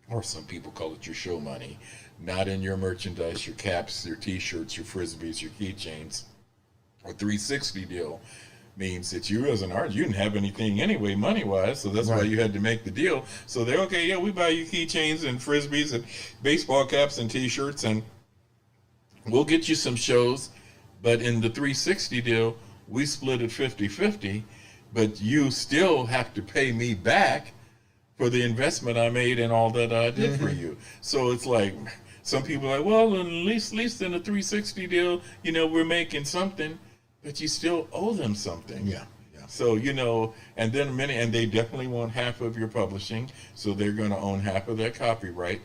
S2: or some people call it your show money, not in your merchandise, your caps, your t-shirts, your frisbees, your keychains. A 360 deal means that you as an artist, you didn't have anything anyway money-wise, so that's why you had to make the deal. So they're, okay, yeah, we buy you keychains and frisbees and baseball caps and t-shirts, and we'll get you some shows. But in the 360 deal, we split it 50-50, but you still have to pay me back for the investment I made and all that I did for you. So it's like, some people are like, well, at least in a 360 deal, you know, we're making something, but you still owe them something.
S1: Yeah.
S2: So, you know, and then and they definitely want half of your publishing, so they're going to own half of that copyright.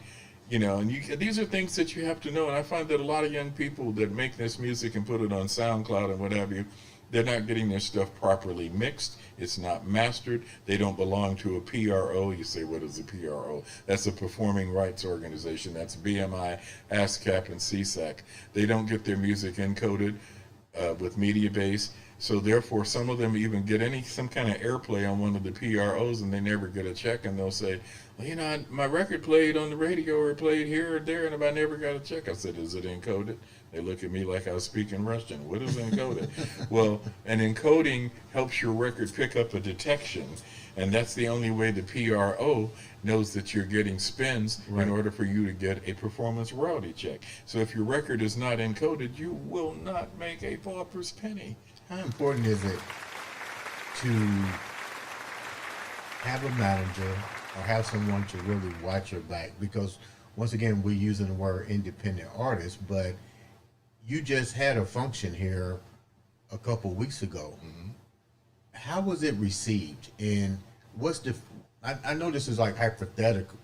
S2: You know, and these are things that you have to know. And I find that a lot of young people that make this music and put it on SoundCloud and what have you, they're not getting their stuff properly mixed. It's not mastered. They don't belong to a PRO. You say, what is a PRO? That's a performing rights organization. That's BMI, ASCAP, and CSAC. They don't get their music encoded with MediaBase. So therefore, some of them even get some kind of airplay on one of the PROs, and they never get a check, and they'll say, well, you know, my record played on the radio or played here or there, and I never got a check. I said, is it encoded? They look at me like I was speaking Russian. What is encoded? Well, an encoding helps your record pick up a detection, and that's the only way the PRO knows that you're getting spins in order for you to get a performance royalty check. So if your record is not encoded, you will not make a pauper's penny.
S1: How important is it to have a manager or have someone to really watch your back? Because once again, we're using the word independent artist, but you just had a function here a couple weeks ago. Mm-hmm. How was it received? And what's I know this is like hypothetical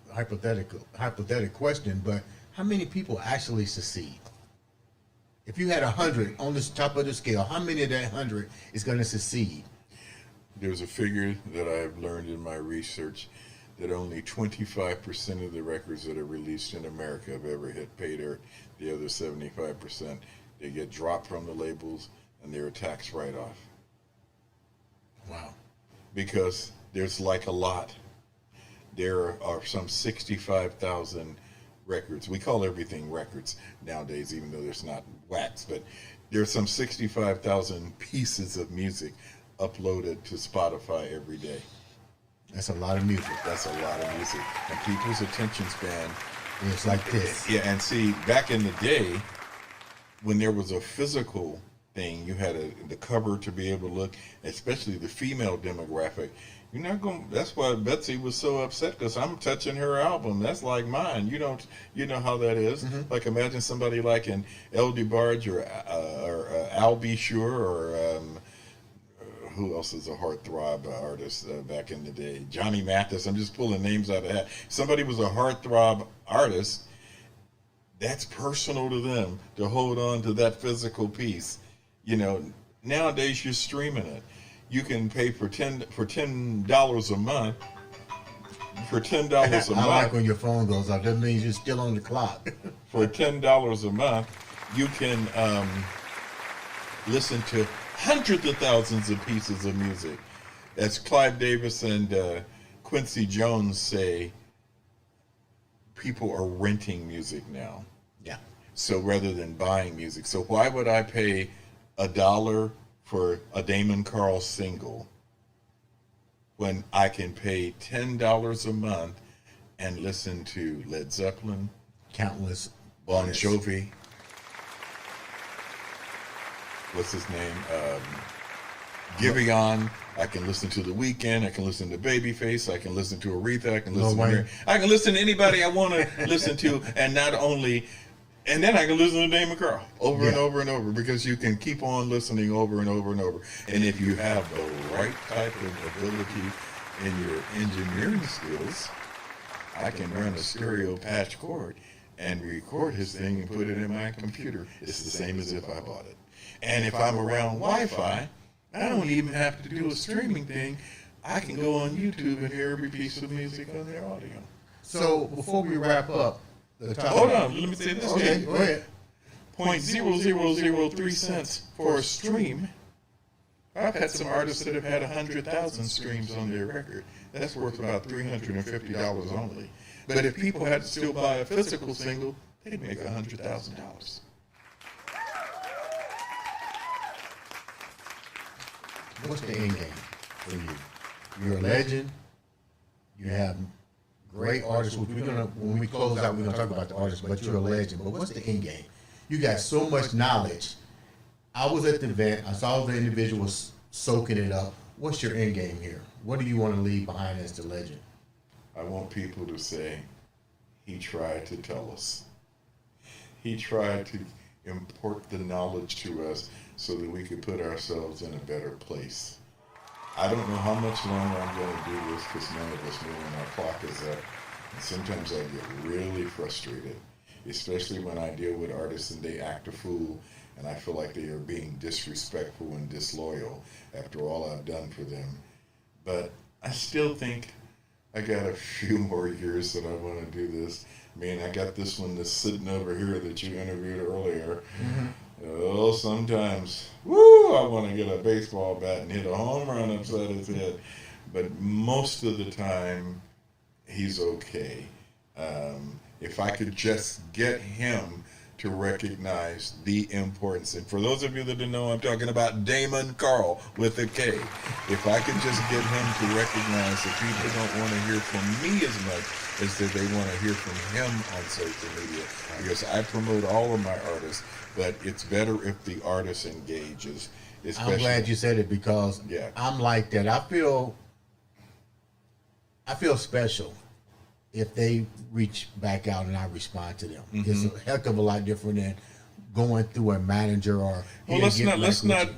S1: question, but how many people actually succeed? If you had 100 on the top of the scale, how many of that 100 is going to succeed?
S2: There's a figure that I've learned in my research that only 25% of the records that are released in America have ever hit pay dirt. The other 75%, they get dropped from the labels and they're a tax write-off.
S1: Wow.
S2: Because there's like a lot. There are some 65,000 records. We call everything records nowadays, even though there's not wax, but there's some 65,000 pieces of music uploaded to Spotify every day.
S1: That's a lot of music.
S2: That's a lot of music. And people's attention span
S1: is like this.
S2: Yeah, and see, back in the day, when there was a physical thing, you had the cover to be able to look, especially the female demographic. You're not going. That's why Betsy was so upset, because I'm touching her album. That's like mine. You know how that is. Mm-hmm. Like, imagine somebody like an L. DeBarge or Al B. Sure or who else is a heartthrob artist back in the day? Johnny Mathis. I'm just pulling names out of that. Somebody was a heartthrob artist. That's personal to them to hold on to that physical piece. You know, nowadays you're streaming it. You can pay for $10 a month For $10 a
S1: I like
S2: month,
S1: when your phone goes off. That means you're still on the clock.
S2: for $10 a month, you can listen to hundreds of thousands of pieces of music. As Clive Davis and Quincy Jones say, people are renting music now.
S1: Yeah.
S2: So rather than buying music. So why would I pay $1 for a Damon Carl single when I can pay $10 a month and listen to Led Zeppelin,
S1: Countless.
S2: Bon Jovi, what's his name? Giveon. I can listen to The Weeknd. I can listen to Babyface. I can listen to Aretha. I can listen to I can listen to anybody I want to listen to, and not only, and then I can listen to Damon Carl over and over and over, because you can keep on listening over and over and over. And if you have the right type of ability in your engineering skills, I can run a stereo patch cord and record his thing and put it in my computer. It's the same as if I bought it. And if I'm around Wi-Fi, I don't even have to do a streaming thing. I can go on YouTube and hear every piece of music on their audio.
S1: So before we wrap up,
S2: hold on, let me say this.
S1: Okay, go ahead.
S2: 0.0003 cents for a stream. I've had some artists that have had 100,000 streams on their record. That's worth about $350 only. But if people had to still buy a physical single, they'd make $100,000.
S1: What's the end game for you? You're a legend. You have great artists. When we close out, we're gonna talk about the artists, but you're a legend. But what's the end game? You got so much knowledge. I was at the event. I saw the individuals soaking it up. What's your end game here? What do you want to leave behind as the legend?
S2: I want people to say, he tried to tell us. He tried to import the knowledge to us so that we could put ourselves in a better place. I don't know how much longer I'm going to do this, because none of us know when our clock is up. And sometimes I get really frustrated, especially when I deal with artists and they act a fool, and I feel like they are being disrespectful and disloyal after all I've done for them. But I still think I got a few more years that I want to do this. I mean, I got this one that's sitting over here that you interviewed earlier. Mm-hmm. Oh, sometimes, I want to get a baseball bat and hit a home run upside his head. But most of the time, he's okay. If I could just get him to recognize the importance. And for those of you that don't know, I'm talking about Damon Carl with a K. If I could just get him to recognize that people don't want to hear from me as much as that they want to hear from him on social media. Because I promote all of my artists, but it's better if the artist engages.
S1: I'm glad you said it, because I'm like that. I feel special if they reach back out and I respond to them. Mm-hmm. It's a heck of a lot different than going through a manager or.
S2: Well, let's not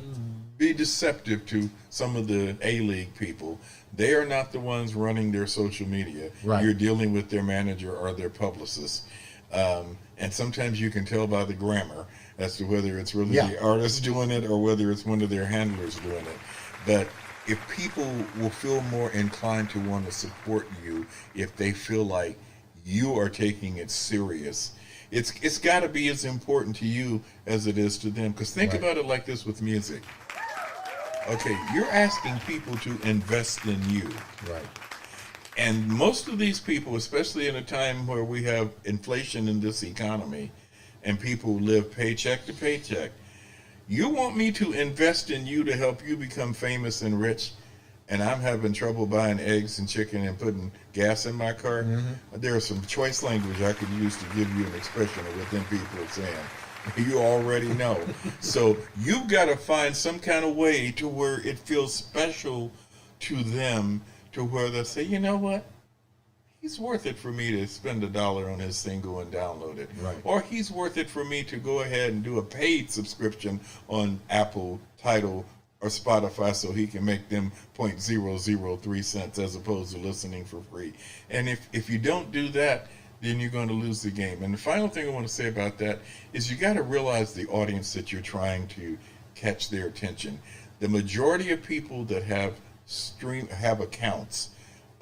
S2: be deceptive to some of the A-League people. They are not the ones running their social media.
S1: Right.
S2: You're dealing with their manager or their publicist. And sometimes you can tell by the grammar as to whether it's really the artist doing it or whether it's one of their handlers doing it. But if people will feel more inclined to want to support you if they feel like you are taking it serious, it's got to be as important to you as it is to them. Because think about it like this with music. Okay, you're asking people to invest in you.
S1: Right.
S2: And most of these people, especially in a time where we have inflation in this economy and people live paycheck to paycheck, you want me to invest in you to help you become famous and rich, and I'm having trouble buying eggs and chicken and putting gas in my car? Mm-hmm. There's some choice language I could use to give you an expression of what them people are saying. You already know. So you've got to find some kind of way to where it feels special to them, to where they'll say, you know what? He's worth it for me to spend $1 on his single and download it.
S1: Right.
S2: Or he's worth it for me to go ahead and do a paid subscription on Apple, Tidal, or Spotify so he can make them 0.003 cents as opposed to listening for free. And if you don't do that, then you're going to lose the game. And the final thing I want to say about that is you got to realize the audience that you're trying to catch their attention. The majority of people that have accounts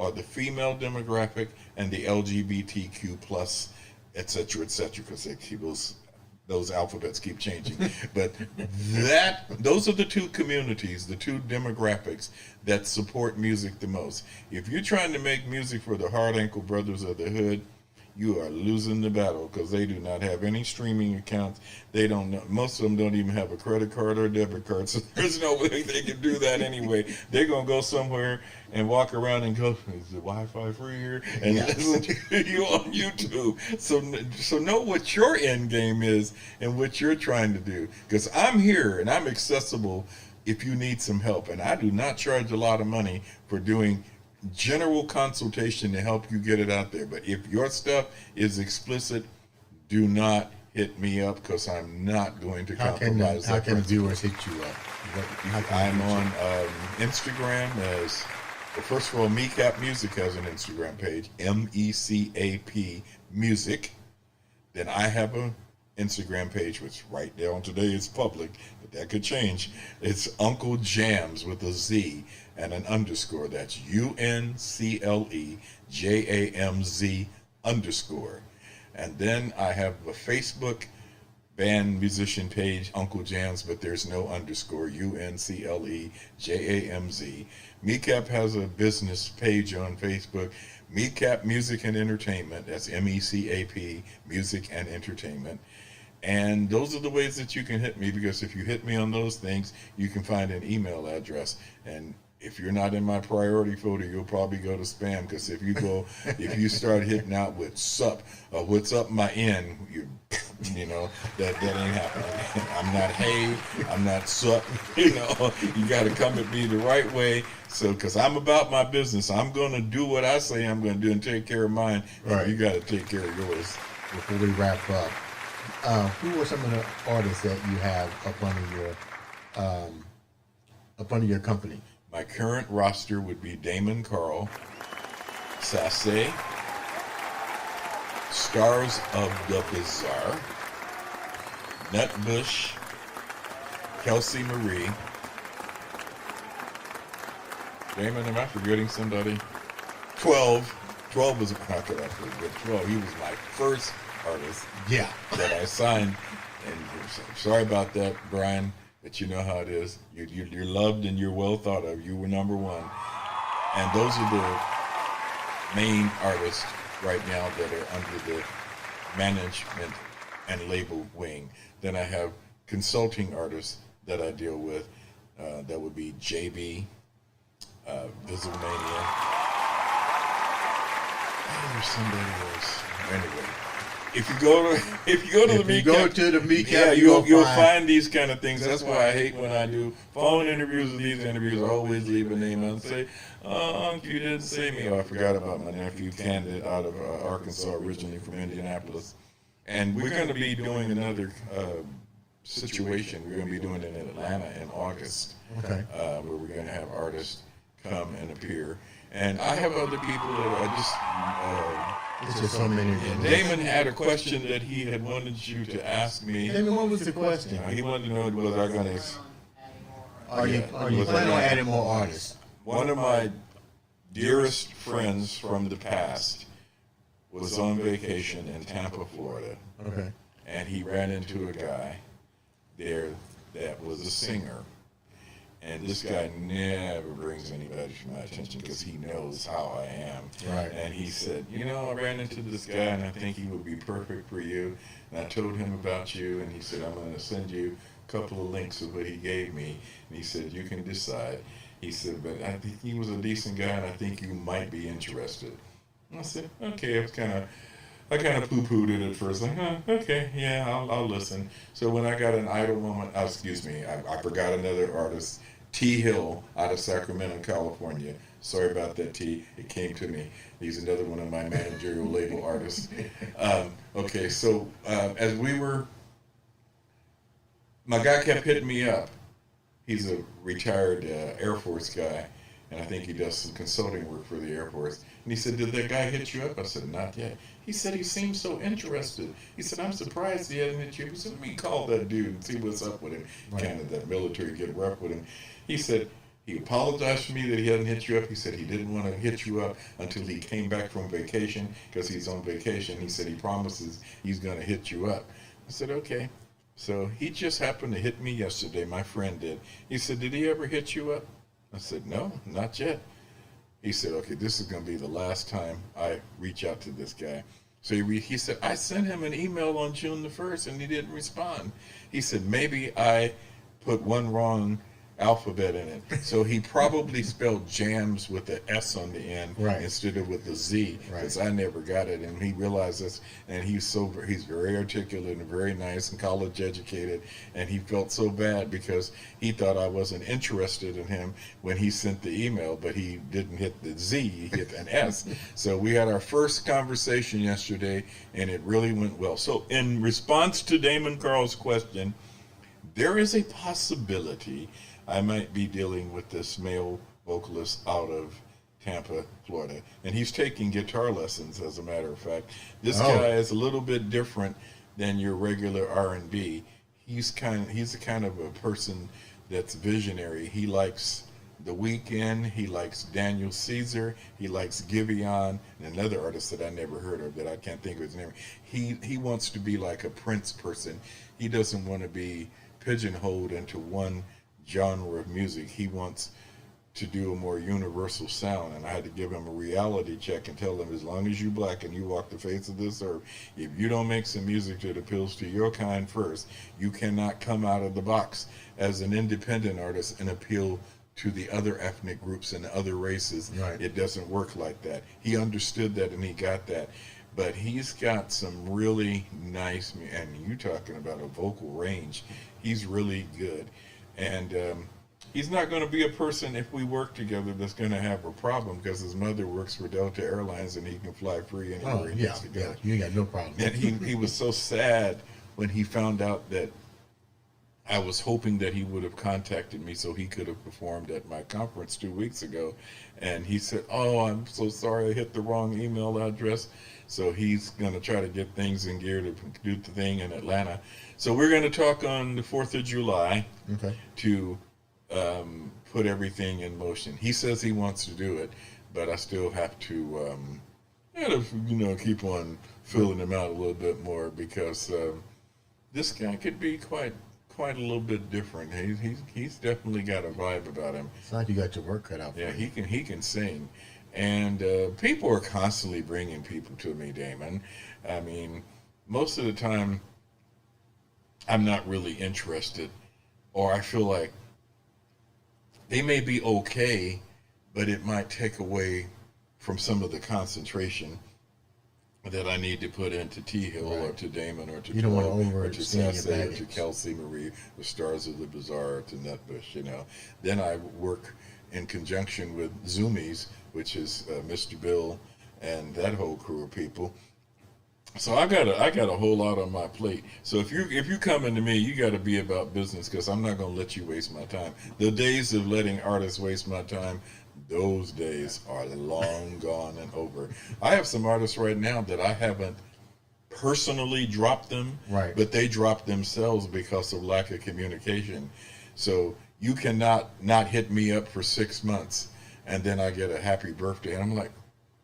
S2: are the female demographic and the LGBTQ plus, et cetera, because those alphabets keep changing. But those are the two communities, the two demographics that support music the most. If you're trying to make music for the hard ankle brothers of the hood, you are losing the battle, because they do not have any streaming accounts. They don't know. Most of them don't even have a credit card or debit card, so there's no way they can do that anyway. They're going to go somewhere and walk around and go, is the Wi-Fi free here? And listen to you on YouTube. So know what your end game is and what you're trying to do. Because I'm here and I'm accessible if you need some help. And I do not charge a lot of money for doing general consultation to help you get it out there. But if your stuff is explicit, do not hit me up, because I'm not going to compromise.
S1: How can viewers hit you up?
S2: I'm on Instagram as, well, first of all, MECAP Music has an Instagram page, MECAP Music. Then I have a Instagram page, which right now today is public, but that could change. It's Uncle Jamz with a Z and an underscore. That's UNCLEJAMZ_. And then I have a Facebook band musician page, Uncle Jamz, but there's no underscore, UNCLEJAMZ. MECAP has a business page on Facebook, MECAP Music and Entertainment. That's MECAP Music and Entertainment. And those are the ways that you can hit me, because if you hit me on those things, you can find an email address. And if you're not in my priority folder, you'll probably go to spam, because if you start hitting out with sup, what's up my end, you know, that ain't happening. I'm not hey, I'm not sup, you know, you got to come at me the right way. So, because I'm about my business, I'm going to do what I say I'm going to do and take care of mine. Right. You got to take care of yours.
S1: Before we wrap up, who are some of the artists that you have up under your company?
S2: My current roster would be Damon Carl, Sasse, Stars of the Bizarre, Nutbush, Kelsey Marie. Damon, am I forgetting somebody? 12 was, how could I forget 12? He was my first artist that I signed. And sorry about that, Brian, but you know how it is. You're loved and you're well thought of. You were number one. And those are the main artists right now that are under the management and label wing. Then I have consulting artists that I deal with. That would be JB, Visualmania. There's somebody else. Anyway, if you go to the MECAP, you'll find these kind of things. That's why I hate when I do phone interviews. These interviews, I always leave a name and say, "Oh, you didn't say me." Oh, I forgot about my nephew, Candid, out of Arkansas, originally from Indianapolis. And we're going to be doing another situation. We're going to be doing it in Atlanta in August, where we're going to have artists come and appear. And I have other people that I just...
S1: it's just so many.
S2: Damon had a question that he had wanted you to ask me.
S1: Damon, what was the question?
S2: He wanted to know, was I going to...
S1: Are you planning on adding more artists?
S2: One of my dearest friends from the past was on vacation in Tampa, Florida.
S1: Okay.
S2: And he ran into a guy there that was a singer. And this guy never brings anybody to my attention because he knows how I am.
S1: Right.
S2: And he said, you know, I ran into this guy and I think he would be perfect for you. And I told him about you, and he said, I'm going to send you a couple of links of what he gave me. And he said, you can decide. He said, but I think he was a decent guy and I think you might be interested. And I said, okay. I kind of poo-pooed it at first, like, okay, yeah, I'll listen. So when I got an idle moment, I forgot another artist, T. Hill, out of Sacramento, California. Sorry about that, T. It came to me. He's another one of my managerial label artists. Okay, so as we were, my guy kept hitting me up. He's a retired Air Force guy, and I think he does some consulting work for the Air Force. And he said, did that guy hit you up? I said, not yet. He said he seemed so interested. He said, I'm surprised he hasn't hit you. He said, let me call that dude and see what's up with him. Right. Kind of that military, get rough with him. He said, He apologized for me that he hadn't hit you up. He said he didn't want to hit you up until he came back from vacation because he's on vacation. He said he promises he's going to hit you up. I said, okay. So he just happened to hit me yesterday. My friend did. He said, did he ever hit you up? I said, no, not yet. He said, okay, this is going to be the last time I reach out to this guy. So he said, I sent him an email on June the 1st and he didn't respond. He said, maybe I put one wrong alphabet in it. So he probably spelled Jamz with the S on the end instead of with the Z, because I never got it. And he realized this, and he's very articulate and very nice and college educated, and he felt so bad because he thought I wasn't interested in him when he sent the email, but he didn't hit the Z, he hit an S. So we had our first conversation yesterday, and it really went well. So in response to Damon Carl's question, there is a possibility I might be dealing with this male vocalist out of Tampa, Florida. And he's taking guitar lessons, as a matter of fact. This guy is a little bit different than your regular R&B. He's a kind of a person that's visionary. He likes The Weeknd, he likes Daniel Caesar, he likes Giveon, and another artist that I never heard of that I can't think of his name. He wants to be like a Prince person. He doesn't want to be pigeonholed into one genre of music. He wants to do a more universal sound, and I had to give him a reality check and tell him, as long as you black and you walk the face of this earth, if you don't make some music that appeals to your kind first, you cannot come out of the box as an independent artist and appeal to the other ethnic groups and other races. It doesn't work like that. He understood that and he got that. But he's got some really nice, and you talking about a vocal range, he's really good. And he's not going to be a person, if we work together, that's going to have a problem, because his mother works for Delta Airlines and he can fly free anywhere he needs to go.
S1: Yeah, you got no problem.
S2: And he was so sad when he found out that I was hoping that he would have contacted me so he could have performed at my conference 2 weeks ago. And he said, oh, I'm so sorry, I hit the wrong email address. So he's going to try to get things in gear to do the thing in Atlanta. So we're going to talk on the 4th of July to put everything in motion. He says he wants to do it, but I still have to keep on filling him out a little bit more, because this guy could be quite a little bit different. He's definitely got a vibe about him.
S1: It's like you got your work cut out for you.
S2: Yeah, he can sing. And people are constantly bringing people to me, Damon. I mean, most of the time, I'm not really interested, or I feel like they may be okay, but it might take away from some of the concentration that I need to put into T Hill or to Damon or to Paul or to Sassy or to Kelsey Marie, the Stars of the Bazaar, or to Nutbush, Then I work in conjunction with Zoomies, which is Mr. Bill and that whole crew of people. So I got a whole lot on my plate. So if you coming to me, you got to be about business, because I'm not going to let you waste my time. The days of letting artists waste my time, those days are long gone and over. I have some artists right now that I haven't personally dropped them, but they dropped themselves because of lack of communication. So you cannot not hit me up for 6 months and then I get a happy birthday and I'm like,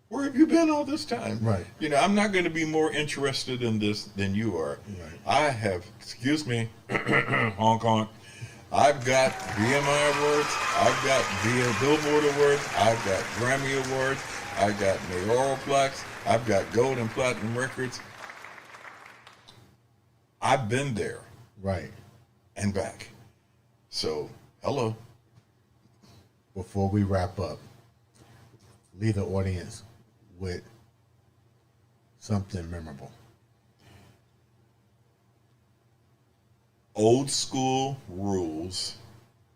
S2: where have you been all this time? I'm not going to be more interested in this than you are. I have, excuse me, honk honk, I've got BMI awards, I've got Billboard awards, I've got Grammy awards, I've got mayoral plaques, I've got gold and platinum records. I've been there. And back. So, hello.
S1: Before we wrap up, leave the audience with something memorable.
S2: Old school rules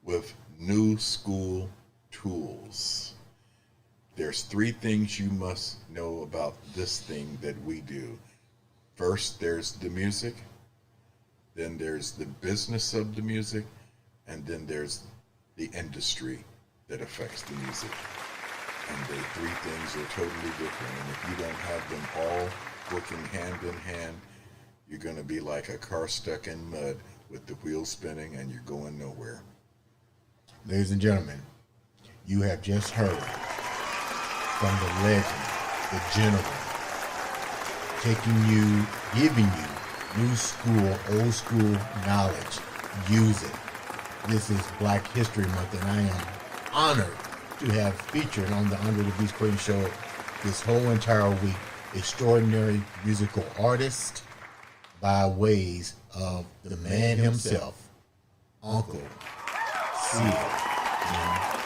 S2: with new school tools. There's 3 things you must know about this thing that we do. First, there's the music. Then there's the business of the music. And then there's the industry that affects the music. And the 3 things are totally different. And if you don't have them all working hand in hand, you're going to be like a car stuck in mud with the wheels spinning and you're going nowhere.
S1: Ladies and gentlemen, You have just heard from the legend, the general, giving you new school, old school knowledge. Use it. This is Black History Month, and I am honored to have featured on the Andre The Beast Crayton show this whole entire week extraordinary musical artist by ways of the man himself, Uncle Seal.